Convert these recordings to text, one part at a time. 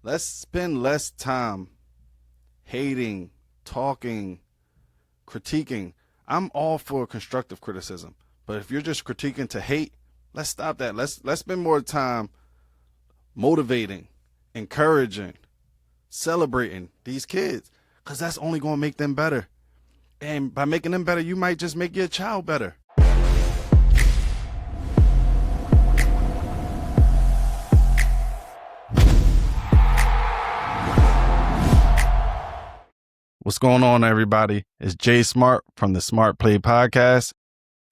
Let's spend less time hating, talking, critiquing. I'm all for constructive criticism, but if you're just critiquing to hate, let's stop that. Let's spend more time motivating, encouraging, celebrating these kids, because that's only going to make them better. And by making them better, you might just make your child better. What's going on, everybody? It's JSmart from the Smart Play Podcast.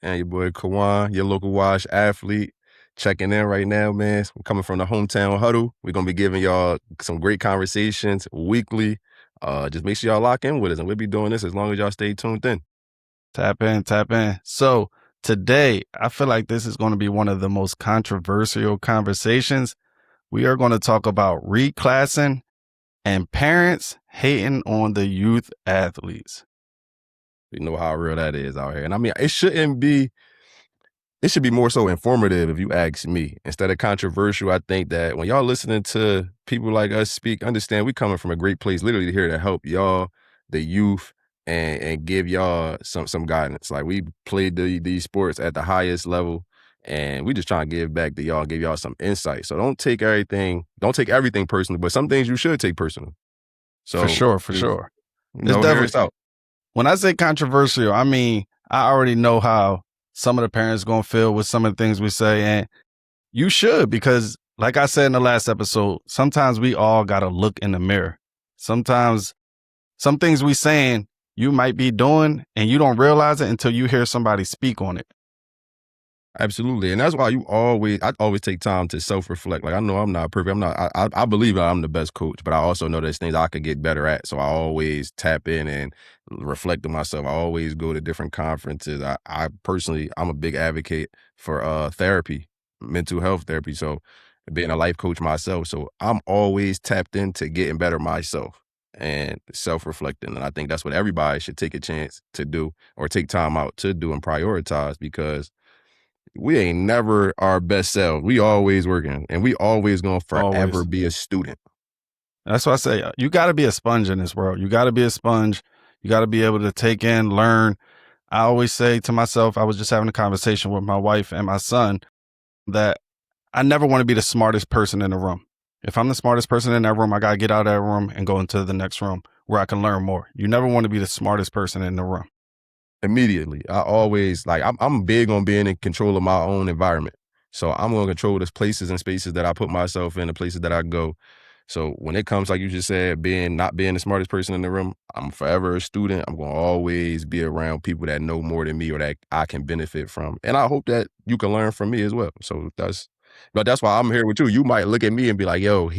And your boy Kaiwan, your local Wash athlete, checking in right now, man. I'm coming from the hometown Huddle. We're going to be giving y'all some great conversations weekly. Just make sure y'all lock in with us, and we'll be doing this as long as y'all stay tuned in. Tap in. So today, I feel like this is going to be one of the most controversial conversations. We are going to talk about reclassing and parents hating on the youth athletes. You know how real that is out here. And I mean, it should be more so informative if you ask me. Instead of controversial, I think that when y'all listening to people like us speak, understand we coming from a great place, literally here to help y'all, the youth, and give y'all some guidance. Like, we played these sports at the highest level, and we just trying to give back to y'all and give y'all some insight. So don't take everything personal, but some things you should take personal. So For sure. You know, hear us out. When I say controversial, I mean, I already know how some of the parents going to feel with some of the things we say, and you should, because like I said in the last episode, sometimes we all got to look in the mirror. Sometimes some things we saying you might be doing and you don't realize it until you hear somebody speak on it. Absolutely. And that's why I always take time to self-reflect. Like, I know I'm not perfect. I believe I'm the best coach, but I also know there's things I could get better at. So I always tap in and reflect on myself. I always go to different conferences. I personally, I'm a big advocate for therapy, mental health therapy. So being a life coach myself. So I'm always tapped into getting better myself and self-reflecting. And I think that's what everybody should take a chance to do, or take time out to do and prioritize, because we ain't never our best self. We always working, and we always gonna forever be a student. That's why I say you got to be a sponge in this world. You got to be a sponge. You got to be able to take in, learn. I always say to myself, I was just having a conversation with my wife and my son, that I never want to be the smartest person in the room. If I'm the smartest person in that room, I got to get out of that room and go into the next room where I can learn more. You never want to be the smartest person in the room. Immediately, I always, like, I'm big on being in control of my own environment. So I'm going to control the places and spaces that I put myself in, the places that I go. So when it comes, like you just said, not being the smartest person in the room, I'm forever a student. I'm going to always be around people that know more than me, or that I can benefit from. And I hope that you can learn from me as well. So that's why I'm here with you. You might look at me and be like, yo,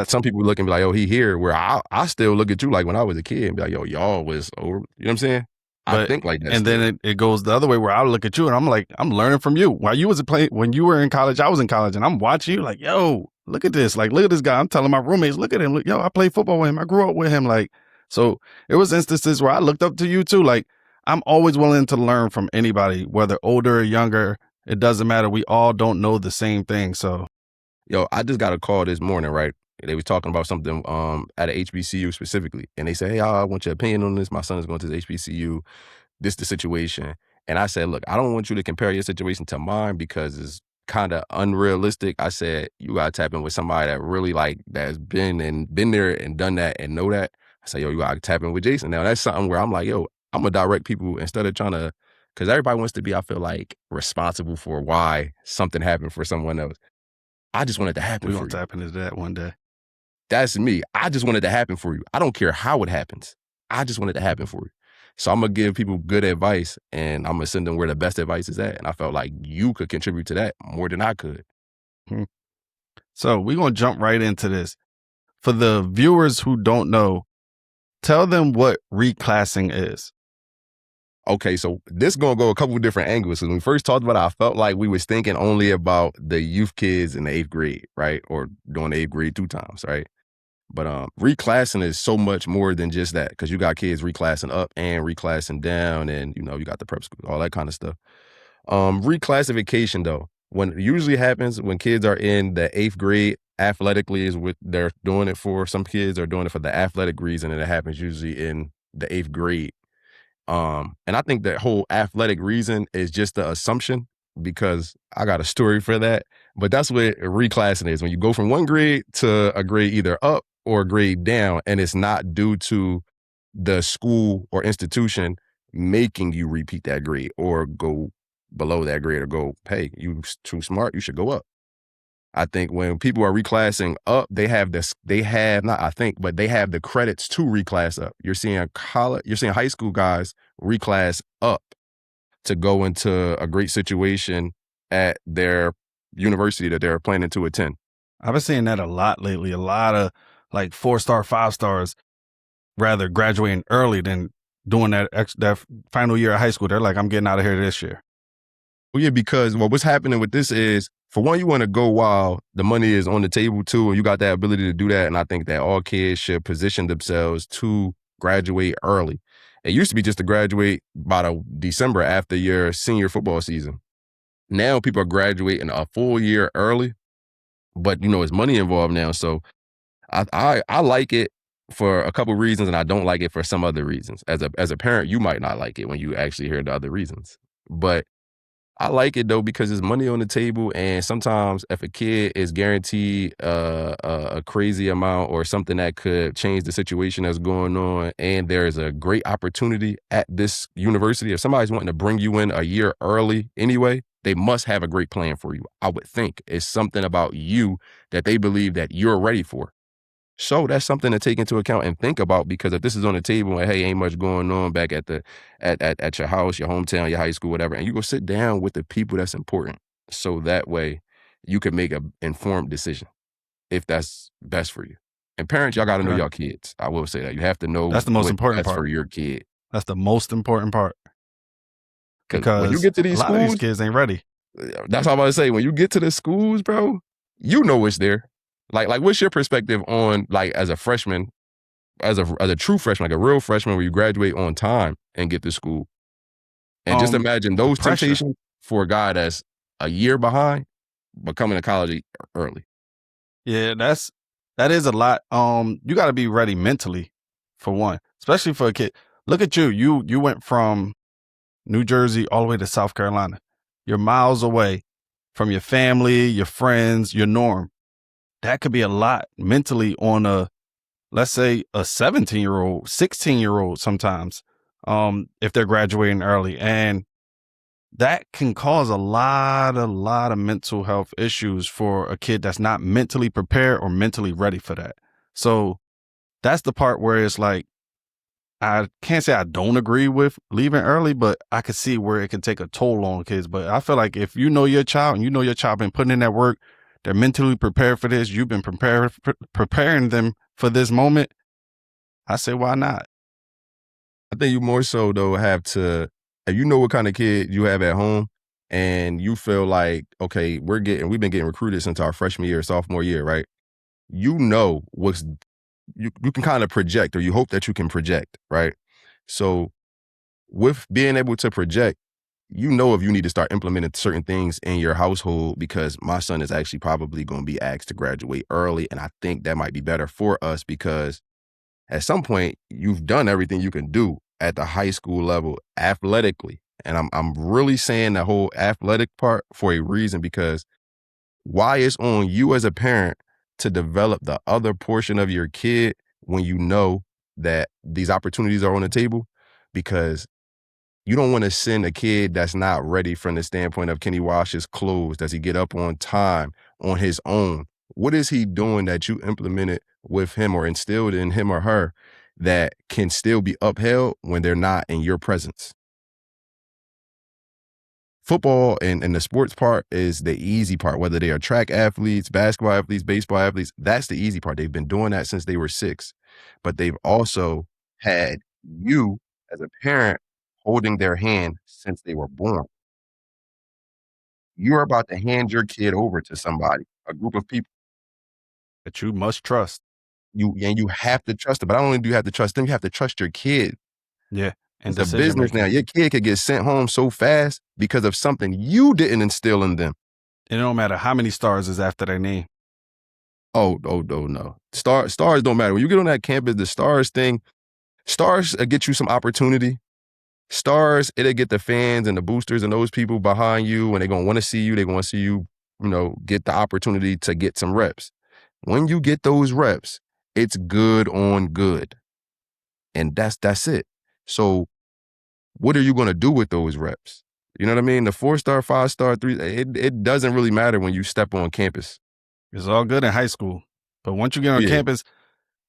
some people look and be like, oh, he here, where I still look at you like when I was a kid and be like, yo, y'all was over. You know what I'm saying? I think like that. And then it goes the other way, where I look at you and I'm like, I'm learning from you. While you was when you were in college, I was in college, and I'm watching you like, yo, look at this. Like, look at this guy. I'm telling my roommates, look at him. Look, yo, I played football with him. I grew up with him. Like, so it was instances where I looked up to you too. Like, I'm always willing to learn from anybody, whether older or younger. It doesn't matter. We all don't know the same thing. So, yo, I just got a call this morning, right? They was talking about something at a HBCU specifically. And they said, hey, I want your opinion on this. My son is going to this HBCU. This the situation. And I said, look, I don't want you to compare your situation to mine, because it's kind of unrealistic. I said, you got to tap in with somebody that really, like, that's been there and done that and know that. I said, yo, you got to tap in with Jason. Now, that's something where I'm like, yo, I'm going to direct people, instead of trying to, because everybody wants to be, I feel like, responsible for why something happened for someone else. I just want it to happen for you. We're going to tap into that one day. That's me. I just want it to happen for you. I don't care how it happens. I just want it to happen for you. So I'm going to give people good advice, and I'm going to send them where the best advice is at. And I felt like you could contribute to that more than I could. So we're going to jump right into this. For the viewers who don't know, tell them what reclassing is. Okay, so this is going to go a couple of different angles. So when we first talked about it, I felt like we was thinking only about the youth kids in the 8th grade, right? Or doing the 8th grade 2 times, right? But reclassing is so much more than just that, because you got kids reclassing up and reclassing down, and, you know, you got the prep school, all that kind of stuff. Reclassification, though, when it usually happens when kids are in the 8th grade athletically is what they're doing it for. Some kids are doing it for the athletic reason, and it happens usually in the 8th grade. And I think that whole athletic reason is just the assumption because I got a story for that. But that's what reclassing is. When you go from one grade to a grade either up or a grade down, and it's not due to the school or institution making you repeat that grade or go below that grade or go, hey, you too smart, you should go up. I think when people are reclassing up, they have this, they have not, I think, but they have the credits to reclass up. You're seeing high school guys reclass up to go into a great situation at their university that they're planning to attend. I've been seeing that a lot lately. A lot of like 4-star, 5-stars rather graduating early than doing that final year of high school. They're like, I'm getting out of here this year. Well, yeah, because what's happening with this is, for one, you want to go while the money is on the table too, and you got that ability to do that. And I think that all kids should position themselves to graduate early. It used to be just to graduate by the December after your senior football season. Now people are graduating a full year early, but it's money involved now. So I like it for a couple reasons, and I don't like it for some other reasons. As a parent, you might not like it when you actually hear the other reasons, but I like it though because there's money on the table, and sometimes if a kid is guaranteed a crazy amount or something that could change the situation that's going on, and there's a great opportunity at this university, if somebody's wanting to bring you in a year early anyway, they must have a great plan for you. I would think it's something about you that they believe that you're ready for. So that's something to take into account and think about, because if this is on the table and hey, ain't much going on back at the at your house, your hometown, your high school, whatever, and you go sit down with the people that's important. So that way you can make an informed decision if that's best for you. And parents, y'all gotta know Right. y'all kids. I will say that. You have to know That's the most what's important best for part. your kid. That's the most important part Cause when you because get to a these lot of these schools, kids ain't ready. that's all I'm about to say. When you get to the schools, bro, you know what's there. Like what's your perspective on, like, as a freshman, as a true freshman, like a real freshman, where you graduate on time and get to school? And just imagine The those pressure. temptations for a guy that's a year behind, but coming to college early. Yeah, that is a lot. You got to be ready mentally for one, especially for a kid. Look at you. You went from New Jersey all the way to South Carolina. You're miles away from your family, your friends, your norm. That could be a lot mentally on let's say a 17-year-old, 16-year-old sometimes, if they're graduating early. And that can cause a lot of mental health issues for a kid that's not mentally prepared or mentally ready for that. So that's the part where it's like, I can't say I don't agree with leaving early, but I could see where it can take a toll on kids. But I feel like if you know your child and you know your child been putting in that work, they're mentally prepared for this, you've been preparing them for this moment, I say, why not? I think you more so though have to, if you know what kind of kid you have at home, and you feel like, okay, we've been getting recruited since our freshman year, sophomore year, right? You know you can kind of project, or you hope that you can project, right? So with being able to project, if you need to start implementing certain things in your household, because my son is actually probably going to be asked to graduate early. And I think that might be better for us, because at some point you've done everything you can do at the high school level athletically. And I'm really saying the whole athletic part for a reason, because why it's on you as a parent to develop the other portion of your kid when you know that these opportunities are on the table, because you don't want to send a kid that's not ready from the standpoint of, can he wash his clothes? Does he get up on time on his own? What is he doing that you implemented with him or instilled in him or her that can still be upheld when they're not in your presence? Football and the sports part is the easy part, whether they are track athletes, basketball athletes, baseball athletes. That's the easy part. They've been doing that since they were 6, but they've also had you as a parent holding their hand since they were born. You're about to hand your kid over to somebody, a group of people. That you must trust. You have to trust them. But not only do you have to trust them, you have to trust your kid. Yeah. And It's a decision business now. making. Your kid could get sent home so fast because of something you didn't instill in them. It don't matter how many stars is after their name. Oh no. Stars don't matter. When you get on that campus, the stars thing, stars get you some opportunity. Stars, it'll get the fans and the boosters and those people behind you, and they're gonna want to see you. They're gonna see you, get the opportunity to get some reps. When you get those reps, it's good on good. And that's it. So what are you gonna do with those reps? You know what I mean? The 4-star, 5-star, three, it doesn't really matter when you step on campus. It's all good in high school, but once you get on Yeah, campus,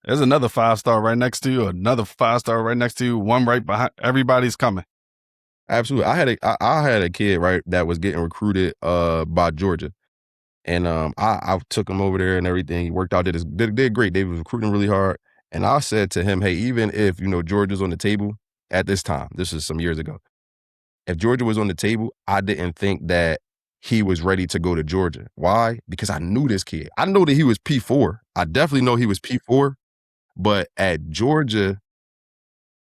there's another 5-star right next to you, another 5-star right next to you, one right behind. Everybody's coming. absolutely. I had a kid, right, that was getting recruited by Georgia. And I took him over there and everything. He worked out, did great. They was recruiting really hard. And I said to him, hey, even if, Georgia's on the table at this time, this is some years ago. If Georgia was on the table, I didn't think that he was ready to go to Georgia. Why? Because I knew this kid. I know that he was P4. I definitely know he was P4. But at Georgia,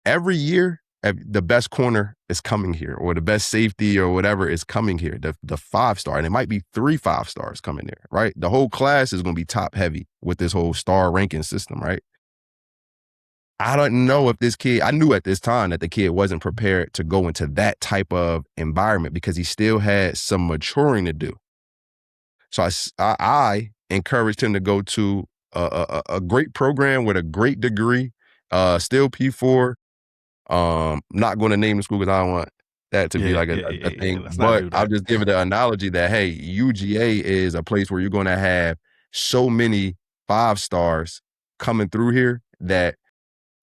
every year, the best corner is coming here, or the best safety or whatever is coming here, the 5-star. And it might be 3 5-stars coming there, right? The whole class is going to be top heavy with this whole star ranking system, right? I don't know if this kid, I knew at this time that the kid wasn't prepared to go into that type of environment because he still had some maturing to do. So I encouraged him to go to a great program with a great degree, still P4. Not going to name the school because I don't want that to be Yeah, like yeah, a yeah, yeah. thing, Let's not but do I'll that. just give it the analogy that, hey, UGA is a place where you're going to have so many 5-stars coming through here that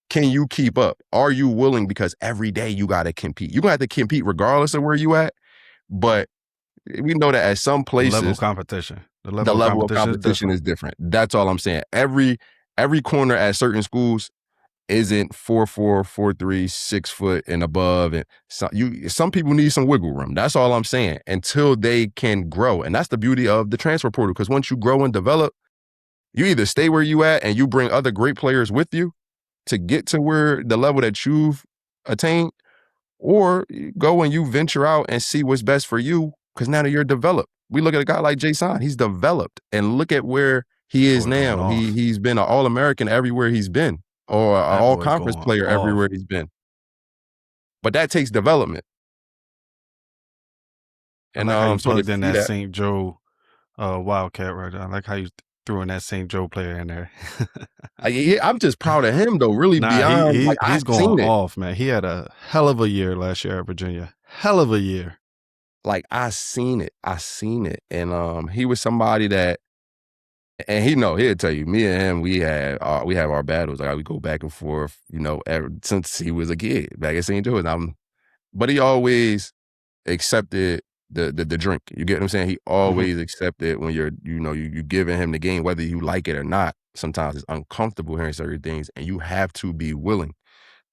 can you keep up? Are you willing? Because every day you got to compete. You're going to have to compete regardless of where you at. But we know that at some The level of places, competition. The the level of level of competition is competition different. is different. That's all I'm saying. Every corner at certain schools isn't 4'4", 4'3", 6 foot and above. And some people need some wiggle room. That's all I'm saying, until they can grow. And that's the beauty of the transfer portal. Because once you grow and develop, you either stay where you at and you bring other great players with you to get to where the level that you've attained, or you go and you venture out and see what's best for you because now that you're developed. We look at a guy like Jason, he's developed, and look at where he That is boy going now. off. He's been an All-American everywhere he's been, or an That boy all-conference going player everywhere off. he's been. But that takes development. I And like how you so to plugged in see that that, St. Joe Wildcat right there. I like how you threw in that St. Joe player in there. I'm just proud of him though, really Nah, he beyond, like, he I he's going seen it. off, man. He had a hell of a year last year at Virginia. Hell of a year. Like, I seen it. I seen it. And he was somebody that, and he'll tell you, me and him, we have our battles. Like, we go back and forth, ever since he was a kid back at St. Joe's. But he always accepted the drink. You get what I'm saying? He Hmm. always accepted when you giving him the game, whether you like it or not. Sometimes it's uncomfortable hearing certain things, and you have to be willing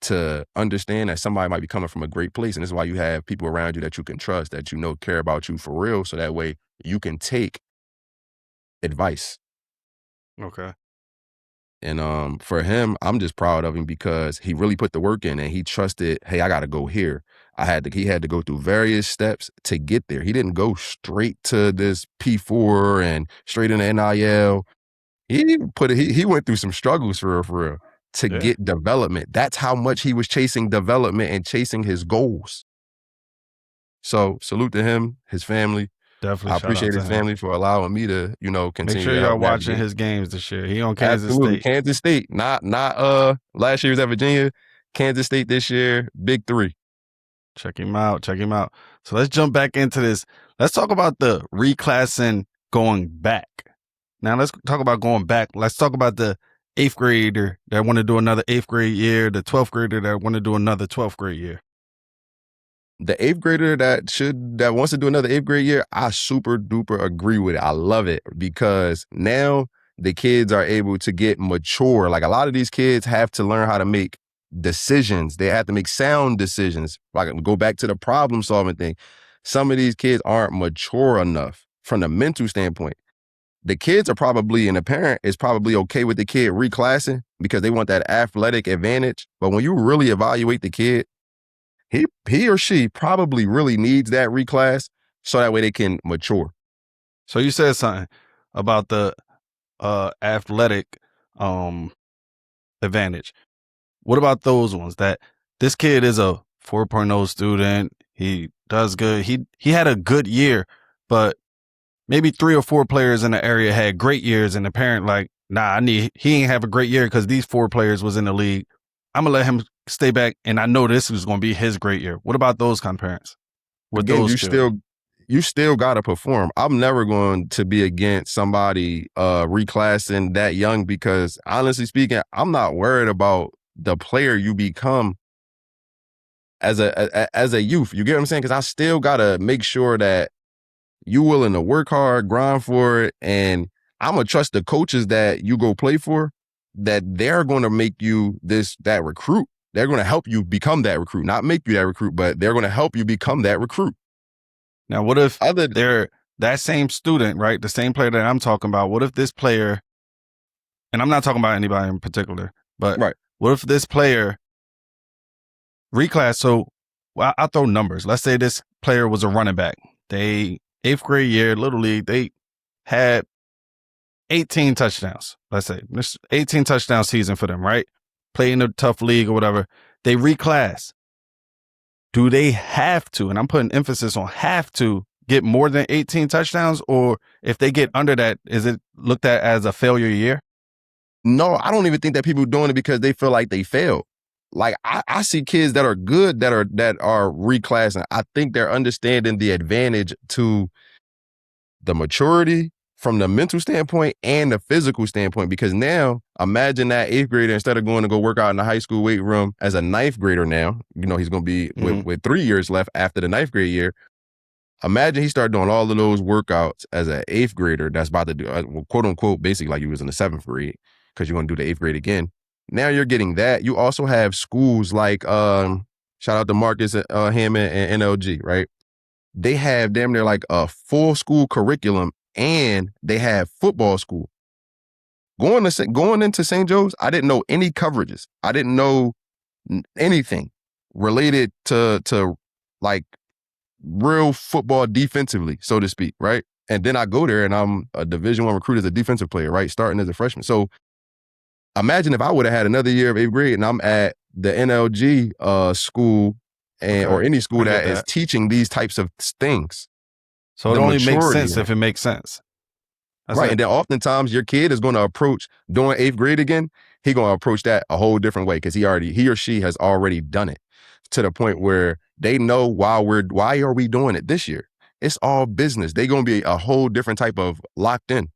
to understand that somebody might be coming from a great place. And this is why you have people around you that you can trust, that care about you for real. So that way you can take advice. Okay. And for him, I'm just proud of him because he really put the work in and he trusted, hey, I gotta go here. He had to go through various steps to get there. He didn't go straight to this P4 and straight into NIL. He went through some struggles for real to Yeah. get development. That's how much he was chasing development and chasing his goals. So salute to him, his family. Definitely I shout out appreciate to his him. family for allowing me to, Make continue sure to y'all help watching navigate. his games this year. He on Kansas Absolutely. State. Kansas State, not last year was at Virginia. Kansas State this year, big three. Check him out. Check him out. So let's jump back into this. Let's talk about the reclassing going back. Now let's talk about going back. Let's talk about the 8th grader that want to do another 8th grade year, the 12th grader that want to do another 12th grade year. The 8th grader that wants to do another 8th grade year, I super duper agree with it. I love it because now the kids are able to get mature. Like, a lot of these kids have to learn how to make decisions. They have to make sound decisions. Like, go back to the problem solving thing. Some of these kids aren't mature enough from the mental standpoint. The kids are probably, and the parent is probably okay with the kid reclassing because they want that athletic advantage. But when you really evaluate the kid, he or she probably really needs that reclass so that way they can mature. So you said something about the athletic um advantage. What about those ones that this kid is a 4.0 student, he does good. He had a good year, but maybe 3 or 4 players in the area had great years, and the parent like, nah, he ain't have a great year because these 4 players was in the league. I'm gonna let him stay back, and I know this is gonna be his great year. What about those kind of parents with Again, those children? you still got to perform. I'm never going to be against somebody reclassing that young because honestly speaking, I'm not worried about the player you become as a youth. You get what I'm saying? Because I still got to make sure that you willing to work hard, grind for it, and I'm gonna trust the coaches that you go play for, that they're gonna make you that recruit. They're gonna help you become that recruit, not make you that recruit, but they're gonna help you become that recruit. Now, what if Other they're that same student, right? The same player that I'm talking about. What if this player, and I'm not talking about anybody in particular, but right, what if this player reclass? So I'll throw numbers. Let's say this player was a running back. They 8th grade year, little league, they had 18 touchdowns. Let's say this 18 touchdown season for them, right? Play in a tough league or whatever. They reclass. Do they have to, and I'm putting emphasis on have to, get more than 18 touchdowns? Or if they get under that, is it looked at as a failure year? no, I don't even think that people doing it because they feel like they failed. Like I see kids that are good that are reclassing. I think they're understanding the advantage to the maturity from the mental standpoint and the physical standpoint. Because now, imagine that 8th grader, instead of going to go work out in the high school weight room as a 9th grader now, he's going to be Mm-hmm. with 3 years left after the 9th grade year. Imagine he started doing all of those workouts as an 8th grader that's about to do, quote unquote, basically like you was in the 7th grade because you're going to do the 8th grade again. Now you're getting that. You also have schools like, shout out to Marcus Hammond and NLG, right? They have damn near like a full school curriculum and they have football school. Going into St. Joe's, I didn't know any coverages. I didn't know anything related to like real football defensively, so to speak, right? And then I go there and I'm a Division I recruit as a defensive player, right? Starting as a freshman. So imagine if I would have had another year of 8th grade and I'm at the NLG school or Okay. any school I get that is that. teaching these types of things. So it The only makes maturity, sense right? if it makes sense. That's Right. it. And then oftentimes your kid is going to approach doing 8th grade again. He going to approach that a whole different way because he or she has already done it to the point where they know why are we doing it this year? It's all business. They going to be a whole different type of locked in.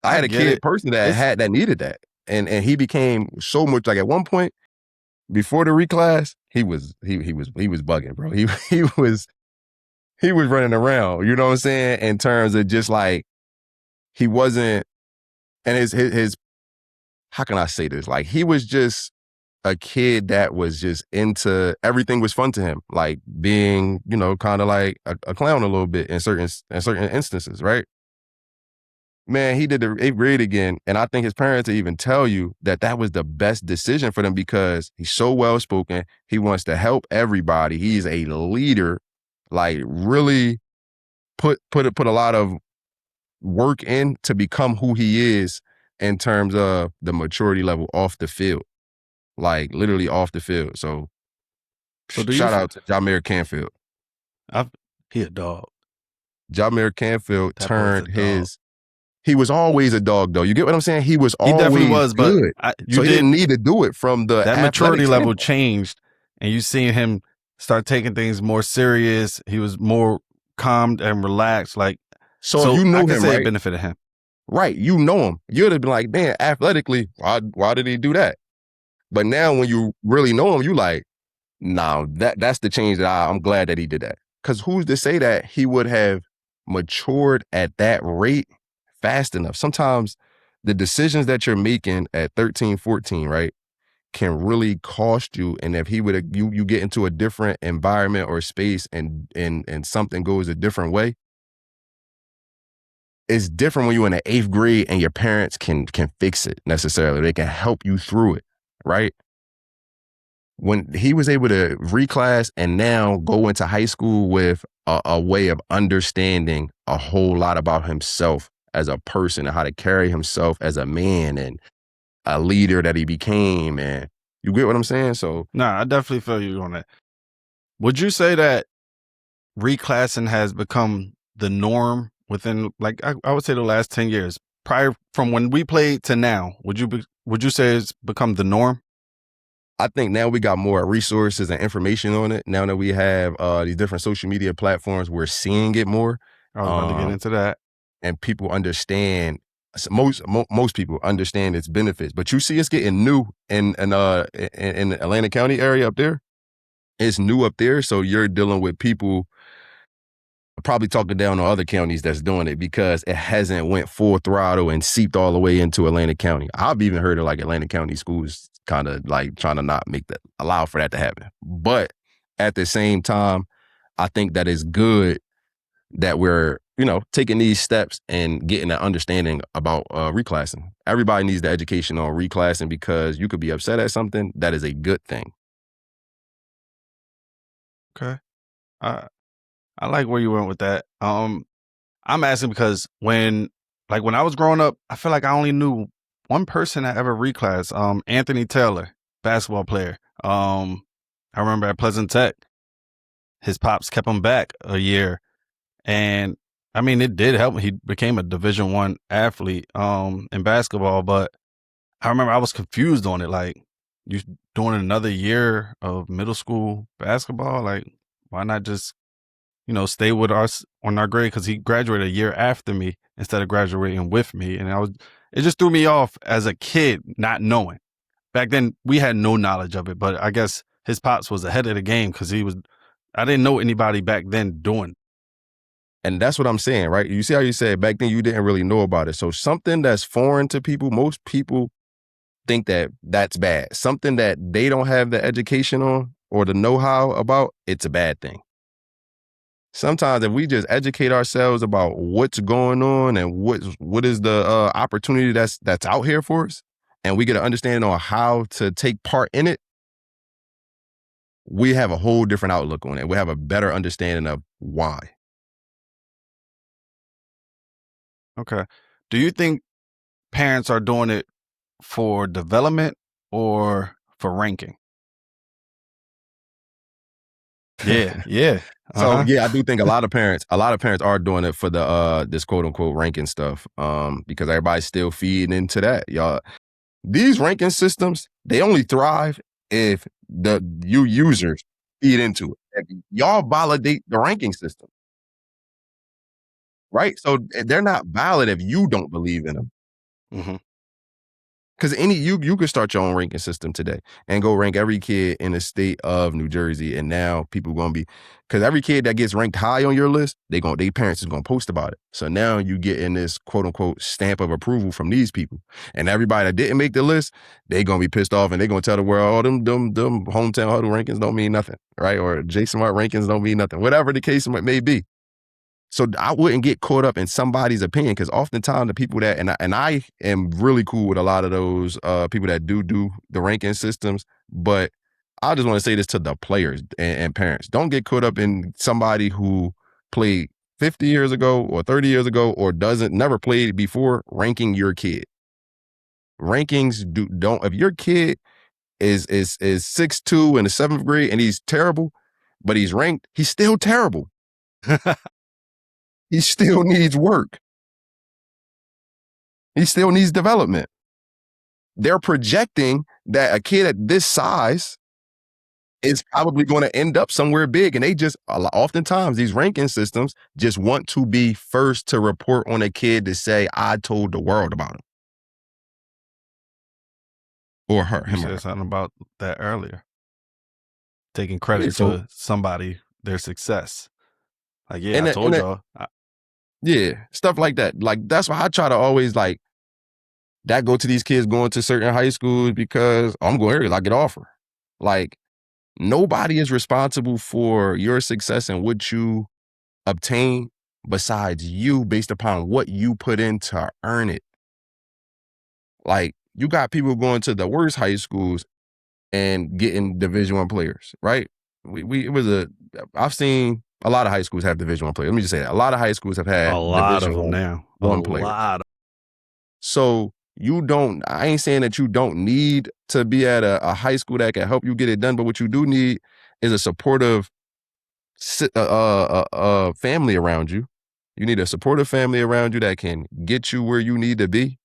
I I had a get kid it. person It's that needed that. And he became so much like at one point before the reclass, he was bugging, bro. He was running around, you know what I'm saying? In terms of just like he wasn't and his how can I say this? Like he was just a kid that was just into everything was fun to him, like being, kind of like a clown a little bit in certain instances, right? Man, he did the 8th grade again, and I think his parents will even tell you that that was the best decision for them because he's so well spoken. He wants to help everybody. He's a leader, like really put a lot of work in to become who he is in terms of the maturity level off the field, like literally off the field. So so do you shout out to Jameer Canfield. I've he a dog. Jameer Canfield That boy's a turned dog. he was always a dog though. You get what I'm saying? He was He definitely always was, but good. you So he did didn't need to do it from the that athletic maturity level standpoint. changed, and you seen him start taking things more serious. He was more calmed and relaxed. Like, So if so you I knew can him, say it right? benefited him. Right, you know him. You'd have been like, man, athletically, why did he do that? But now when you really know him, you like, nah, that's the change that I'm glad that he did that. Because who's to say that he would have matured at that rate fast enough? Sometimes the decisions that you're making at 13, 14, right, can really cost you. And if he would you get into a different environment or space and something goes a different way, it's different when you're in the 8th grade and your parents can fix it necessarily. They can help you through it, right? when he was able to reclass and now go into high school with a way of understanding a whole lot about himself as a person and how to carry himself as a man and a leader that he became. And you get what I'm saying? So Nah, I definitely feel you on that. Would you say that reclassing has become the norm within, like, I would say the last 10 years, prior from when we played to now? Would you say it's become the norm? I think now we got more resources and information on it. Now that we have these different social media platforms, we're seeing it more. I was about to get Um, into that. and people understand, most people understand its benefits. But you see it's getting new in the Atlanta County area up there. It's new up there. So you're dealing with people probably talking down on other counties that's doing it because it hasn't went full throttle and seeped all the way into Atlanta County. I've even heard of like Atlanta County schools kind of like trying to not allow for that to happen. But at the same time, I think that is good that we're, taking these steps and getting that understanding about reclassing. Everybody needs the education on reclassing because you could be upset at something. That is a good thing. Okay. I I like where you went with that. I'm asking because when I was growing up, I feel like I only knew one person that ever reclassed. Anthony Taylor, basketball player. I remember at Pleasant Tech, his pops kept him back a year, and I mean it did help. He became a Division 1 athlete in basketball, but I remember I was confused on it. Like, you doing another year of middle school basketball? Like, why not just stay with us on our grade? Because he graduated a year after me instead of graduating with me, and it just threw me off as a kid, not knowing. Back then, we had no knowledge of it, but I guess his pops was ahead of the game because I didn't know anybody back then doing. And that's what I'm saying, right? You see how you said back then you didn't really know about it. So something that's foreign to people, most people think that that's bad. Something that they don't have the education on or the know-how about, it's a bad thing. Sometimes if we just educate ourselves about what's going on and what is the opportunity that's out here for us, and we get an understanding on how to take part in it, we have a whole different outlook on it. We have a better understanding of why. Okay. Do you think parents are doing it for development or for ranking? Yeah, yeah. So Uh-huh. yeah, I do think a lot of parents are doing it for the this quote unquote ranking stuff. Because everybody's still feeding into that. Y'all, these ranking systems, they only thrive if you users feed into it. If y'all validate the ranking system, right? So they're not valid if you don't believe in them. Hmm. Because you could start your own ranking system today and go rank every kid in the state of New Jersey, and now people gonna be, because every kid that gets ranked high on your list, they parents is gonna post about it. So now you get in this quote unquote stamp of approval from these people, and everybody that didn't make the list, they gonna be pissed off, and they gonna tell the world, oh, them hometown huddle rankings don't mean nothing, right? Or JSmart rankings don't mean nothing, whatever the case may be. So I wouldn't get caught up in somebody's opinion because oftentimes the people that and I am really cool with a lot of those people that do the ranking systems, but I just want to say this to the players and parents: don't get caught up in somebody who played 50 years ago or 30 years ago or doesn't never played before ranking your kid. Rankings don't if your kid is 6'2" in the 7th grade and he's terrible, but he's ranked, he's still terrible. He still needs work. He still needs development. They're projecting that a kid at this size is probably going to end up somewhere big. And they just, oftentimes, these ranking systems just want to be first to report on a kid to say, I told the world about him or her, You him or said her. something about that earlier, taking Yeah, credit so, to somebody, their success. Like, yeah, and, I that- told and that- y'all. yeah, stuff like that. Like, that's why I try to always, like, that go to these kids going to certain high schools because I'm going here, I get offer. Like, nobody is responsible for your success and what you obtain besides you based upon what you put in to earn it. Like, you got people going to the worst high schools and getting Division I players, right? I've seen a lot of high schools have Division I players. Let me just say that. A lot of high schools have A had lot of Division them now. A one players. lot. So I ain't saying that you don't need to be at a high school that can help you get it done, but what you do need is a supportive family around you. You need a supportive family around you that can get you where you need to be,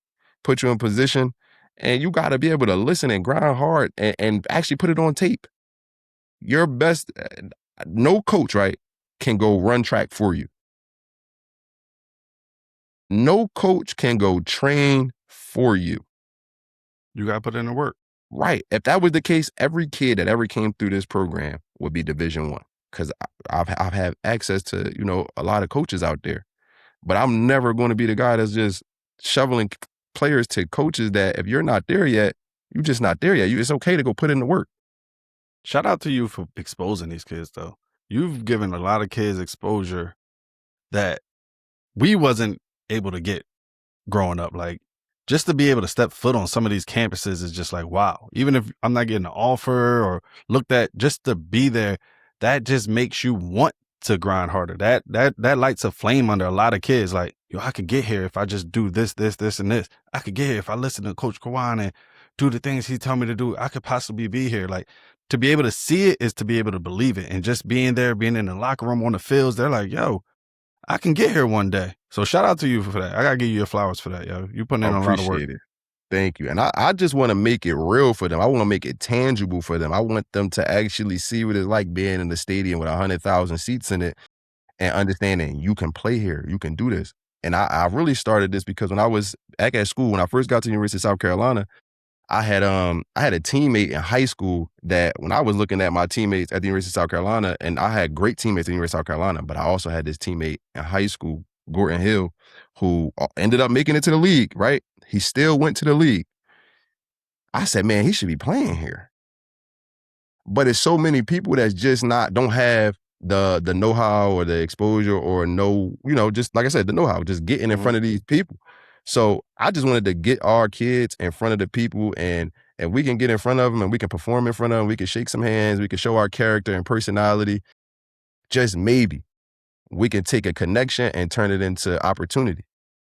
put you in position, and you got to be able to listen and grind hard and actually put it on tape. Your best, no coach, right, can go run track for you. No coach can go train for you. You got to put in the work. Right. If that was the case, every kid that ever came through this program would be Division I, because I've had access to, a lot of coaches out there. But I'm never going to be the guy that's just shoveling players to coaches that if you're not there yet, you're just not there yet. It's okay to go put in the work. Shout out to you for exposing these kids, though. You've given a lot of kids exposure that we wasn't able to get growing up. Like, just to be able to step foot on some of these campuses is just like, wow. Even if I'm not getting an offer or looked at, just to be there, that just makes you want to grind harder. That lights a flame under a lot of kids. Like, yo, I could get here if I just do this, and this. I could get here if I listen to Coach Kaiwan and do the things he told me to do. I could possibly be here. Like, to be able to see it is to be able to believe it. And just being there, being in the locker room, on the fields, they're like, yo, I can get here one day. So shout out to you for that. I got to give you your flowers for that, yo. You putting in a lot of work. Appreciate it. Thank you. And I just want to make it real for them. I want to make it tangible for them. I want them to actually see what it's like being in the stadium with 100,000 seats in it and understanding you can play here, you can do this. And I really started this because when I was back at school, when I first got to the University of South Carolina, I had a teammate in high school that when I was looking at my teammates at the University of South Carolina, and I had great teammates at the University of South Carolina, but I also had this teammate in high school, Gordon Hill, who ended up making it to the league, right? He still went to the league. I said, man, he should be playing here. But it's so many people that's just don't have the know-how or the exposure or just like I said, the know-how, just getting in front of these people. So I just wanted to get our kids in front of the people and we can get in front of them and we can perform in front of them. We can shake some hands. We can show our character and personality. Just maybe we can take a connection and turn it into opportunity.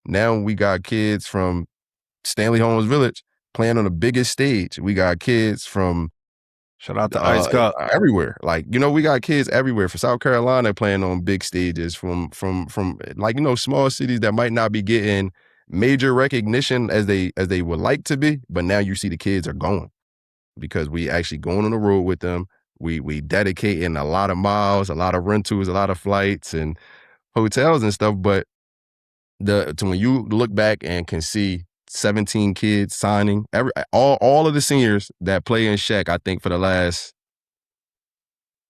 Now we got kids from Stanley Holmes Village playing on the biggest stage. We got kids from shout out to Ice Cup everywhere. Like, we got kids everywhere from South Carolina playing on big stages from like, small cities that might not be getting major recognition as they would like to be. But now you see the kids are going because we actually going on the road with them. We dedicating a lot of miles, a lot of rentals, a lot of flights and hotels and stuff. But when you look back and can see 17 kids signing, all of the seniors that play in Shaq, I think for the last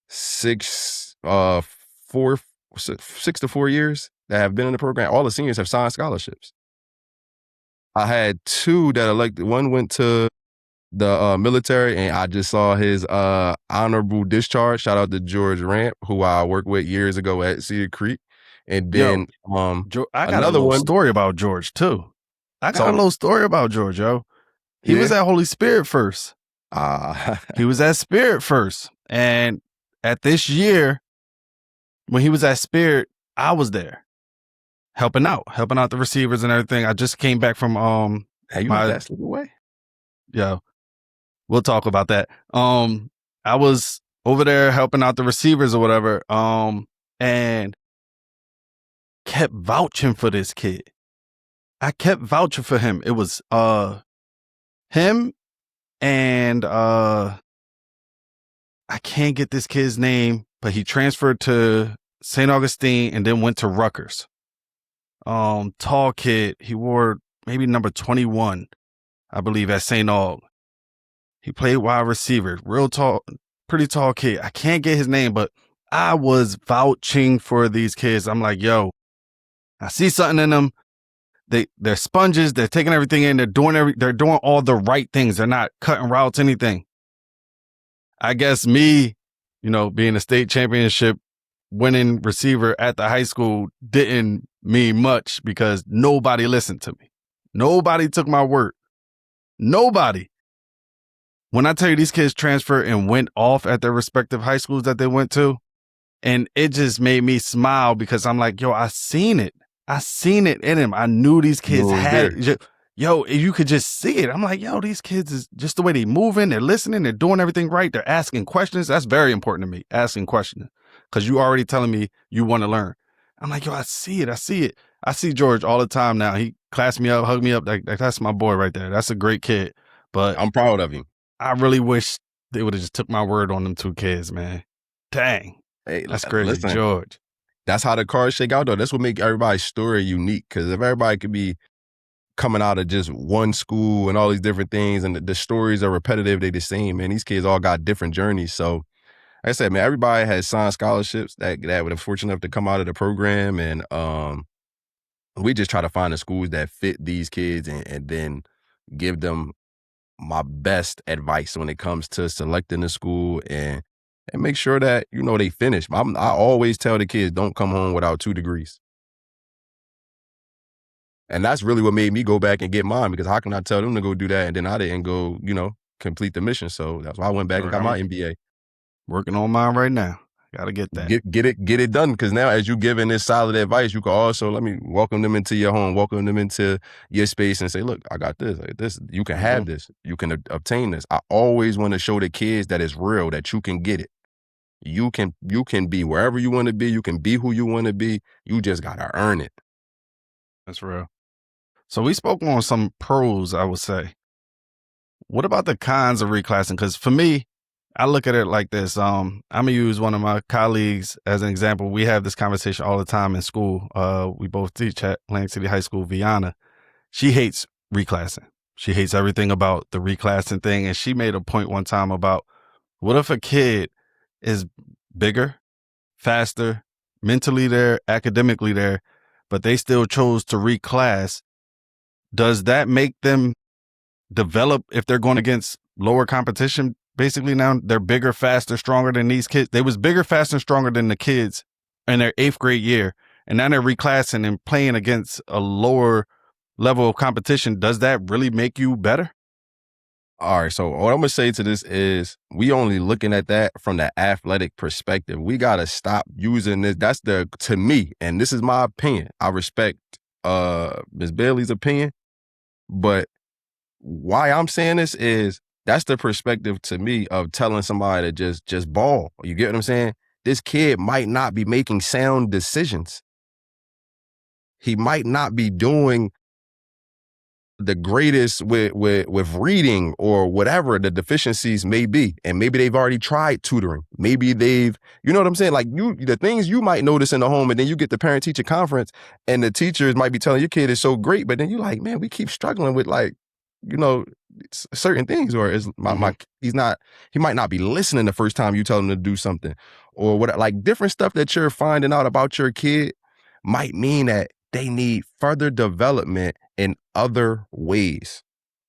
6 to 4 years that have been in the program, all the seniors have signed scholarships. I had 2 that elected. One went to the military, and I just saw his honorable discharge. Shout out to George Ramp, who I worked with years ago at Cedar Creek. And then I got a little story about George too. I got a little story about George, yo. He was at Holy Spirit first. He was at Spirit first. And at this year, when he was at Spirit, I was there helping out the receivers and everything. I just came back from hey, you let that slip away? Yo, we'll talk about that. I was over there helping out the receivers or whatever, and kept vouching for this kid. I kept vouching for him. It was him and I can't get this kid's name, but he transferred to St. Augustine and then went to Rutgers. Tall kid. He wore maybe number 21, I believe, at St. Aug. He played wide receiver. Real tall, pretty tall kid. I can't get his name, but I was vouching for these kids. I'm like, yo, I see something in them. They're sponges. They're taking everything in. They're doing all the right things. They're not cutting routes, anything. I guess me, being a state championship winning receiver at the high school didn't mean much because nobody listened to me. Nobody took my word. Nobody. When I tell you these kids transferred and went off at their respective high schools that they went to, and it just made me smile because I'm like, yo, I seen it. I seen it in him. I knew these You kids was had there. it. Yo, you could just see it. I'm like, yo, these kids is just the way they moving, they're listening, they're doing everything right, they're asking questions. That's very important to me, asking questions. Because you already telling me you want to learn. I'm like, yo, I see it. I see it. I see George all the time now. He class me up, hug me up. Like that's my boy right there. That's a great kid. But I'm proud of him. I really wish they would have just took my word on them two kids, man. Dang. Hey, That's crazy. listen, George. that's how the cards shake out, though. That's what make everybody's story unique. Because if everybody could be coming out of just one school and all these different things, and the stories are repetitive, they the same, man. These kids all got different journeys. So, like I said, man, everybody has signed scholarships that were fortunate enough to come out of the program, and we just try to find the schools that fit these kids, and then give them my best advice when it comes to selecting the school, and make sure that, they finish. I always tell the kids, don't come home without 2 degrees. And that's really what made me go back and get mine, because how can I tell them to go do that and then I didn't go, complete the mission? So that's why I went back and got my MBA. Working on mine right now. Gotta get that. Get it done, because now as you giving this solid advice, you can also let me welcome them into your home, welcome them into your space, and say, look, I got this. Like this, you can have this, you can obtain this. I always want to show the kids that it's real, that you can get it. You can be wherever you want to be. You can be who you want to be. You just gotta earn it. That's real. So we spoke on some pros, I would say. What about the cons of reclassing? Because for me, I look at it like this. I'm gonna use one of my colleagues as an example. We have this conversation all the time in school. We both teach at Atlantic City High School. Viana, she hates reclassing. She hates everything about the reclassing thing. And she made a point one time about, what if a kid is bigger, faster, mentally there, academically there, but they still chose to reclass? Does that make them develop if they're going against lower competition? Basically now they're bigger, faster, stronger than these kids. They was bigger, faster, and stronger than the kids in their 8th grade year. And now they're reclassing and playing against a lower level of competition. Does that really make you better? All right, so what I'm gonna say to this is, we only looking at that from the athletic perspective. We gotta stop using this. That's to me, and this is my opinion. I respect Ms. Bailey's opinion, but why I'm saying this is, that's the perspective to me of telling somebody to just ball. You get what I'm saying? This kid might not be making sound decisions. He might not be doing the greatest with reading or whatever the deficiencies may be. And maybe they've already tried tutoring. Maybe they've, you know what I'm saying? Like the things you might notice in the home, and then you get the parent teacher conference and the teachers might be telling your kid is so great, but then you're like, man, we keep struggling with certain things, or is he might not be listening the first time you tell him to do something, or what, like different stuff that you're finding out about your kid might mean that they need further development in other ways.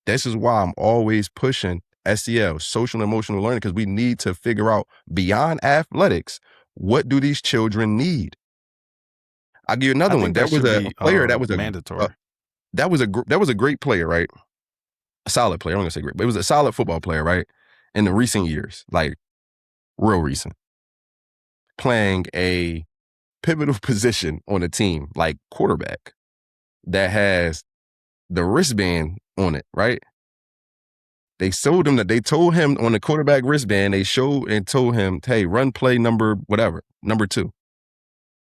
This is why I'm always pushing SEL, social and emotional learning, because we need to figure out beyond athletics, what do these children need? I'll give you another one. There was a player that was mandatory. That was a great player, right? A solid player. I'm gonna say great, but it was a solid football player, right? In the recent years, like real recent, playing a pivotal position on a team like quarterback that has the wristband on it, right? They told him on the quarterback wristband, they showed and told him, hey, run play number 2.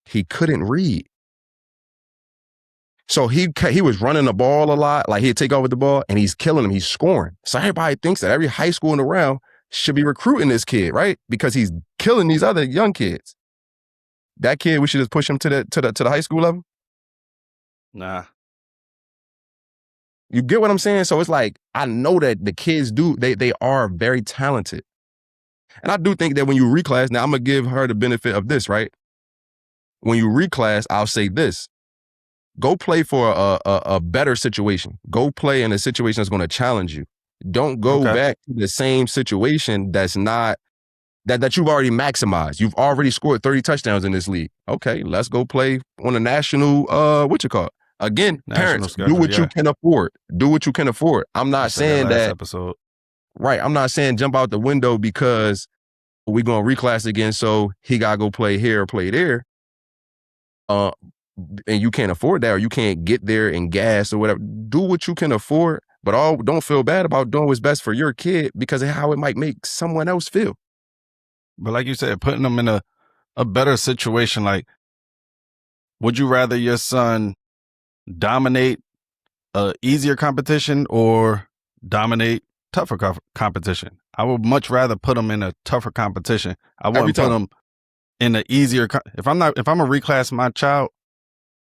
He couldn't read. So he was running the ball a lot, like he'd take over the ball and he's killing them, he's scoring. So everybody thinks that every high school in the round should be recruiting this kid, right? Because he's killing these other young kids. That kid, we should just push him to the high school level? Nah. You get what I'm saying? So it's like, I know that the kids they are very talented. And I do think that when you reclass, now I'm gonna give her the benefit of this, right? When you reclass, I'll say this: go play for a better situation. Go play in a situation that's gonna challenge you. Don't go back to the same situation that's not, that you've already maximized. You've already scored 30 touchdowns in this league. Okay, let's go play on a national, Again, national parents, schedule, do what you can afford. Do what you can afford. I'm not saying that. Episode. Right. I'm not saying jump out the window because we going to reclass again, so he got to go play here or play there. And you can't afford that, or you can't get there and gas or whatever. Do what you can afford, but don't feel bad about doing what's best for your kid because of how it might make someone else feel. But like you said, putting them in a better situation. Like, would you rather your son dominate a easier competition or dominate tougher competition? I would much rather put them in a tougher competition. I Every wouldn't put time. them in the easier. If I'm a reclass my child,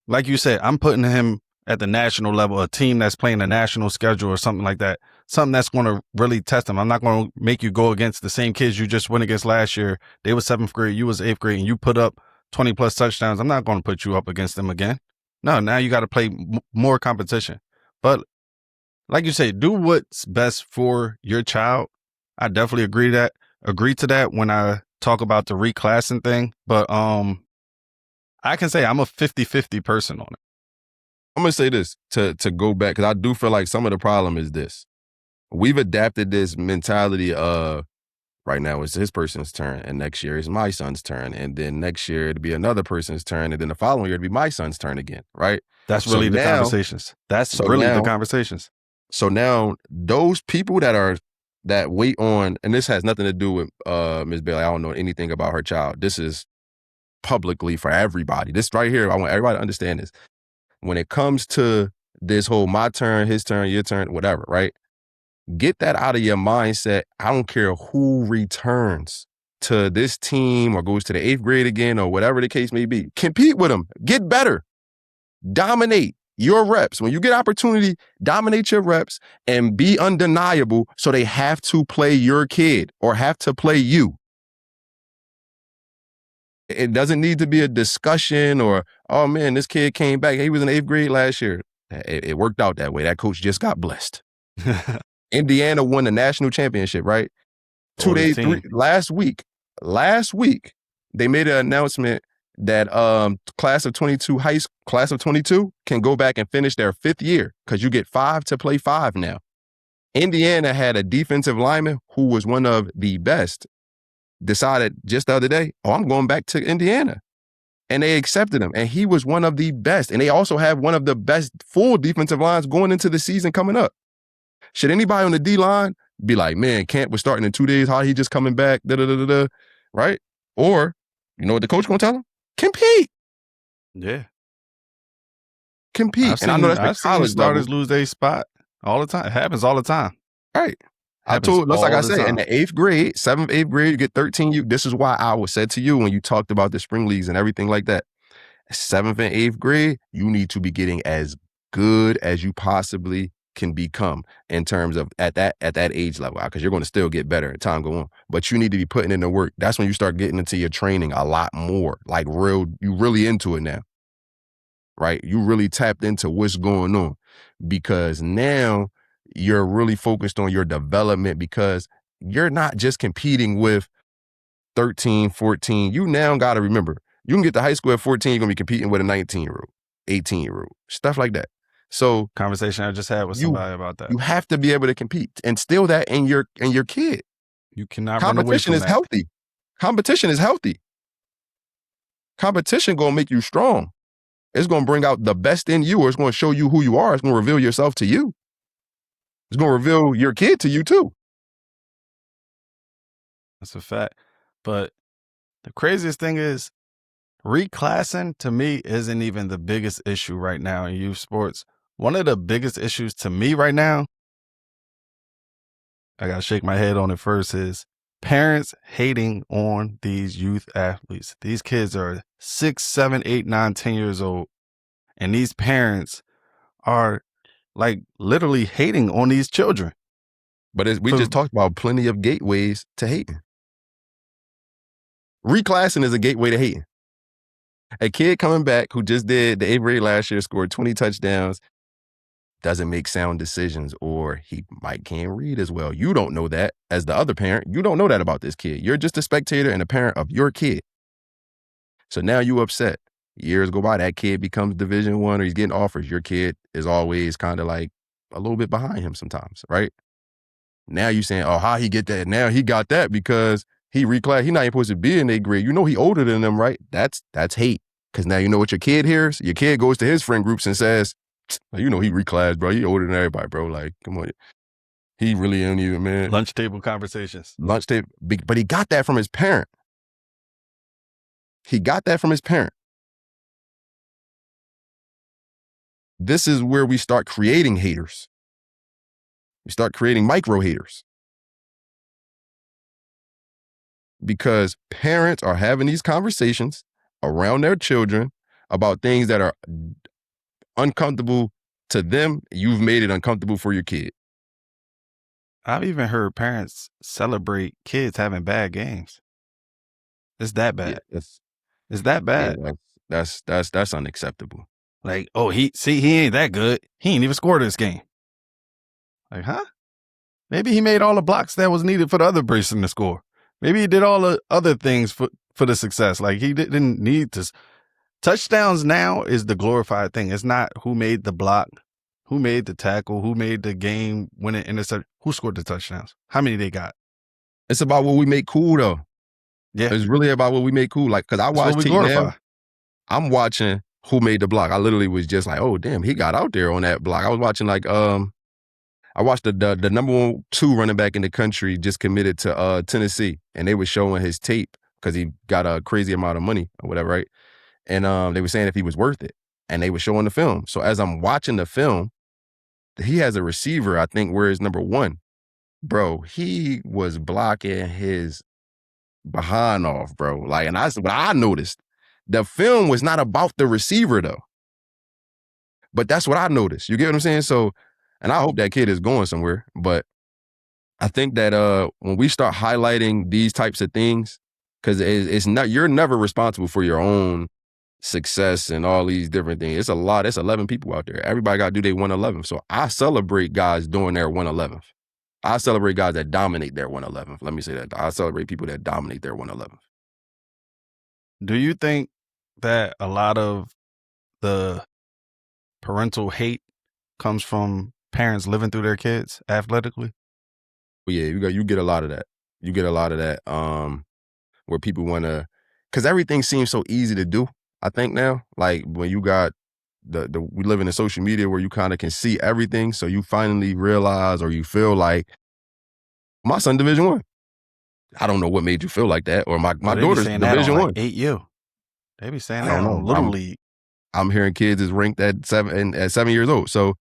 like you said, I'm putting him at the national level, a team that's playing a national schedule or something like that. Something that's going to really test him. I'm not going to make you go against the same kids you just went against last year. They was 7th grade, you was 8th grade, and you put up 20 plus touchdowns. I'm not going to put you up against them again. No, now you got to play more competition. But like you say, do what's best for your child. I definitely agree to that when I talk about the reclassing thing. But I can say I'm a 50-50 person on it. I'm going to say this to go back, because I do feel like some of the problem is this. We've adapted this mentality of right now it's his person's turn, and next year is my son's turn, and then next year it'll be another person's turn, and then the following year it'll be my son's turn again, right? That's really the conversations. So now those people that wait on, and this has nothing to do with Ms. Bailey. I don't know anything about her child. This is publicly for everybody. This right here, I want everybody to understand this. When it comes to this whole my turn, his turn, your turn, whatever, right? Get that out of your mindset. I don't care who returns to this team or goes to the 8th grade again or whatever the case may be. Compete with them. Get better. Dominate your reps. When you get opportunity, dominate your reps and be undeniable so they have to play your kid or have to play you. It doesn't need to be a discussion or, oh man, this kid came back. He was in 8th grade last year. It worked out that way. That coach just got blessed. Indiana won the national championship, right? Last week, they made an announcement that class of 22 can go back and finish their 5th year because you get 5 to play 5 now. Indiana had a defensive lineman who was one of the best, decided just the other day, I'm going back to Indiana. And they accepted him. And he was one of the best. And they also have one of the best full defensive lines going into the season coming up. Should anybody on the D-line be like, man, camp was starting in 2 days, how he just coming back, da-da-da-da-da, right? Or, you know what the coach gonna tell him? Compete. Yeah. Compete. I've seen starters lose their spot all the time. It happens all the time. Right. Like I said, in the 8th grade, 7th, 8th grade, you get 13. This is why I said to you when you talked about the spring leagues and everything like that. 7th and 8th grade, you need to be getting as good as you possibly can become in terms of at that age level, because you're going to still get better as time go on. But you need to be putting in the work. That's when you start getting into your training a lot more. Like you really into it now. Right? You really tapped into what's going on because now you're really focused on your development because you're not just competing with 13, 14. You now got to remember, you can get to high school at 14, you're going to be competing with a 19-year-old, 18-year-old, stuff like that. So conversation I just had with somebody about that. You have to be able to compete and instill that in your kid. You cannot run away from that. Competition is healthy. Competition going to make you strong. It's going to bring out the best in you, or it's going to show you who you are. It's going to reveal yourself to you. It's going to reveal your kid to you too. That's a fact. But the craziest thing is reclassing to me isn't even the biggest issue right now in youth sports. One of the biggest issues to me right now, I got to shake my head on it first, is parents hating on these youth athletes. These kids are 6, 7, 8, 9, 10 years old. And these parents are like literally hating on these children. But we just talked about plenty of gateways to hating. Reclassing is a gateway to hating. A kid coming back who just did the 8th grade last year, scored 20 touchdowns, doesn't make sound decisions, or he can't read as well. You don't know that as the other parent. You don't know that about this kid. You're just a spectator and a parent of your kid. So now you upset. Years go by, that kid becomes Division I, or he's getting offers. Your kid is always kind of like a little bit behind him sometimes, right? Now you saying, oh, how he get that? Now he got that because he reclassed. He not even supposed to be in their grade. You know he older than them, right? That's hate. Because now you know what your kid hears. Your kid goes to his friend groups and says, you know he reclassed, bro. He older than everybody, bro. Like, come on. He really ain't even, man. Lunch table conversations. Lunch table. But he got that from his parent. He got that from his parent. This is where we start creating haters. We start creating micro haters. Because parents are having these conversations around their children about things that are uncomfortable to them. You've made it uncomfortable for your kid. I've even heard parents celebrate kids having bad games. It's that bad. Yeah, it's that bad. Yeah, that's unacceptable. Like, oh, he ain't that good. He ain't even scored this game. Like, huh? Maybe he made all the blocks that was needed for the other person to score. Maybe he did all the other things for the success. Like, he didn't need to. Touchdowns now is the glorified thing. It's not who made the block, who made the tackle, who made the game winning interception, who scored the touchdowns, how many they got. It's about what we make cool, though. Yeah, it's really about what we make cool. Like, because I watch T now, I'm watching who made the block. I literally was just like, oh damn, he got out there on that block. I was watching like I watched the number 2 running back in the country just committed to Tennessee, and they were showing his tape because he got a crazy amount of money or whatever, right? And they were saying if he was worth it, and they were showing the film. So as I'm watching the film, he has a receiver, I think, where is number 1. Bro, he was blocking his behind off, bro. Like, and what I noticed, the film was not about the receiver though. But that's what I noticed. You get what I'm saying? So, and I hope that kid is going somewhere. But I think that when we start highlighting these types of things, because it's not, you're never responsible for your own success and all these different things. It's a lot. It's 11 people out there. Everybody got to do their 111th. So I celebrate guys doing their 111th. I celebrate guys that dominate their 111th. Let me say that. I celebrate people that dominate their 111th. Do you think that a lot of the parental hate comes from parents living through their kids athletically? Well, yeah, you get a lot of that. You get a lot of that where people want to, because everything seems so easy to do, I think now. Like when you got we live in a social media where you kind of can see everything. So you finally realize or you feel like, my son Division I. I don't know what made you feel like that. Or my daughter's Division I. 8U. They be saying I that don't know. on Little League. I'm hearing kids is ranked at 7 years old. So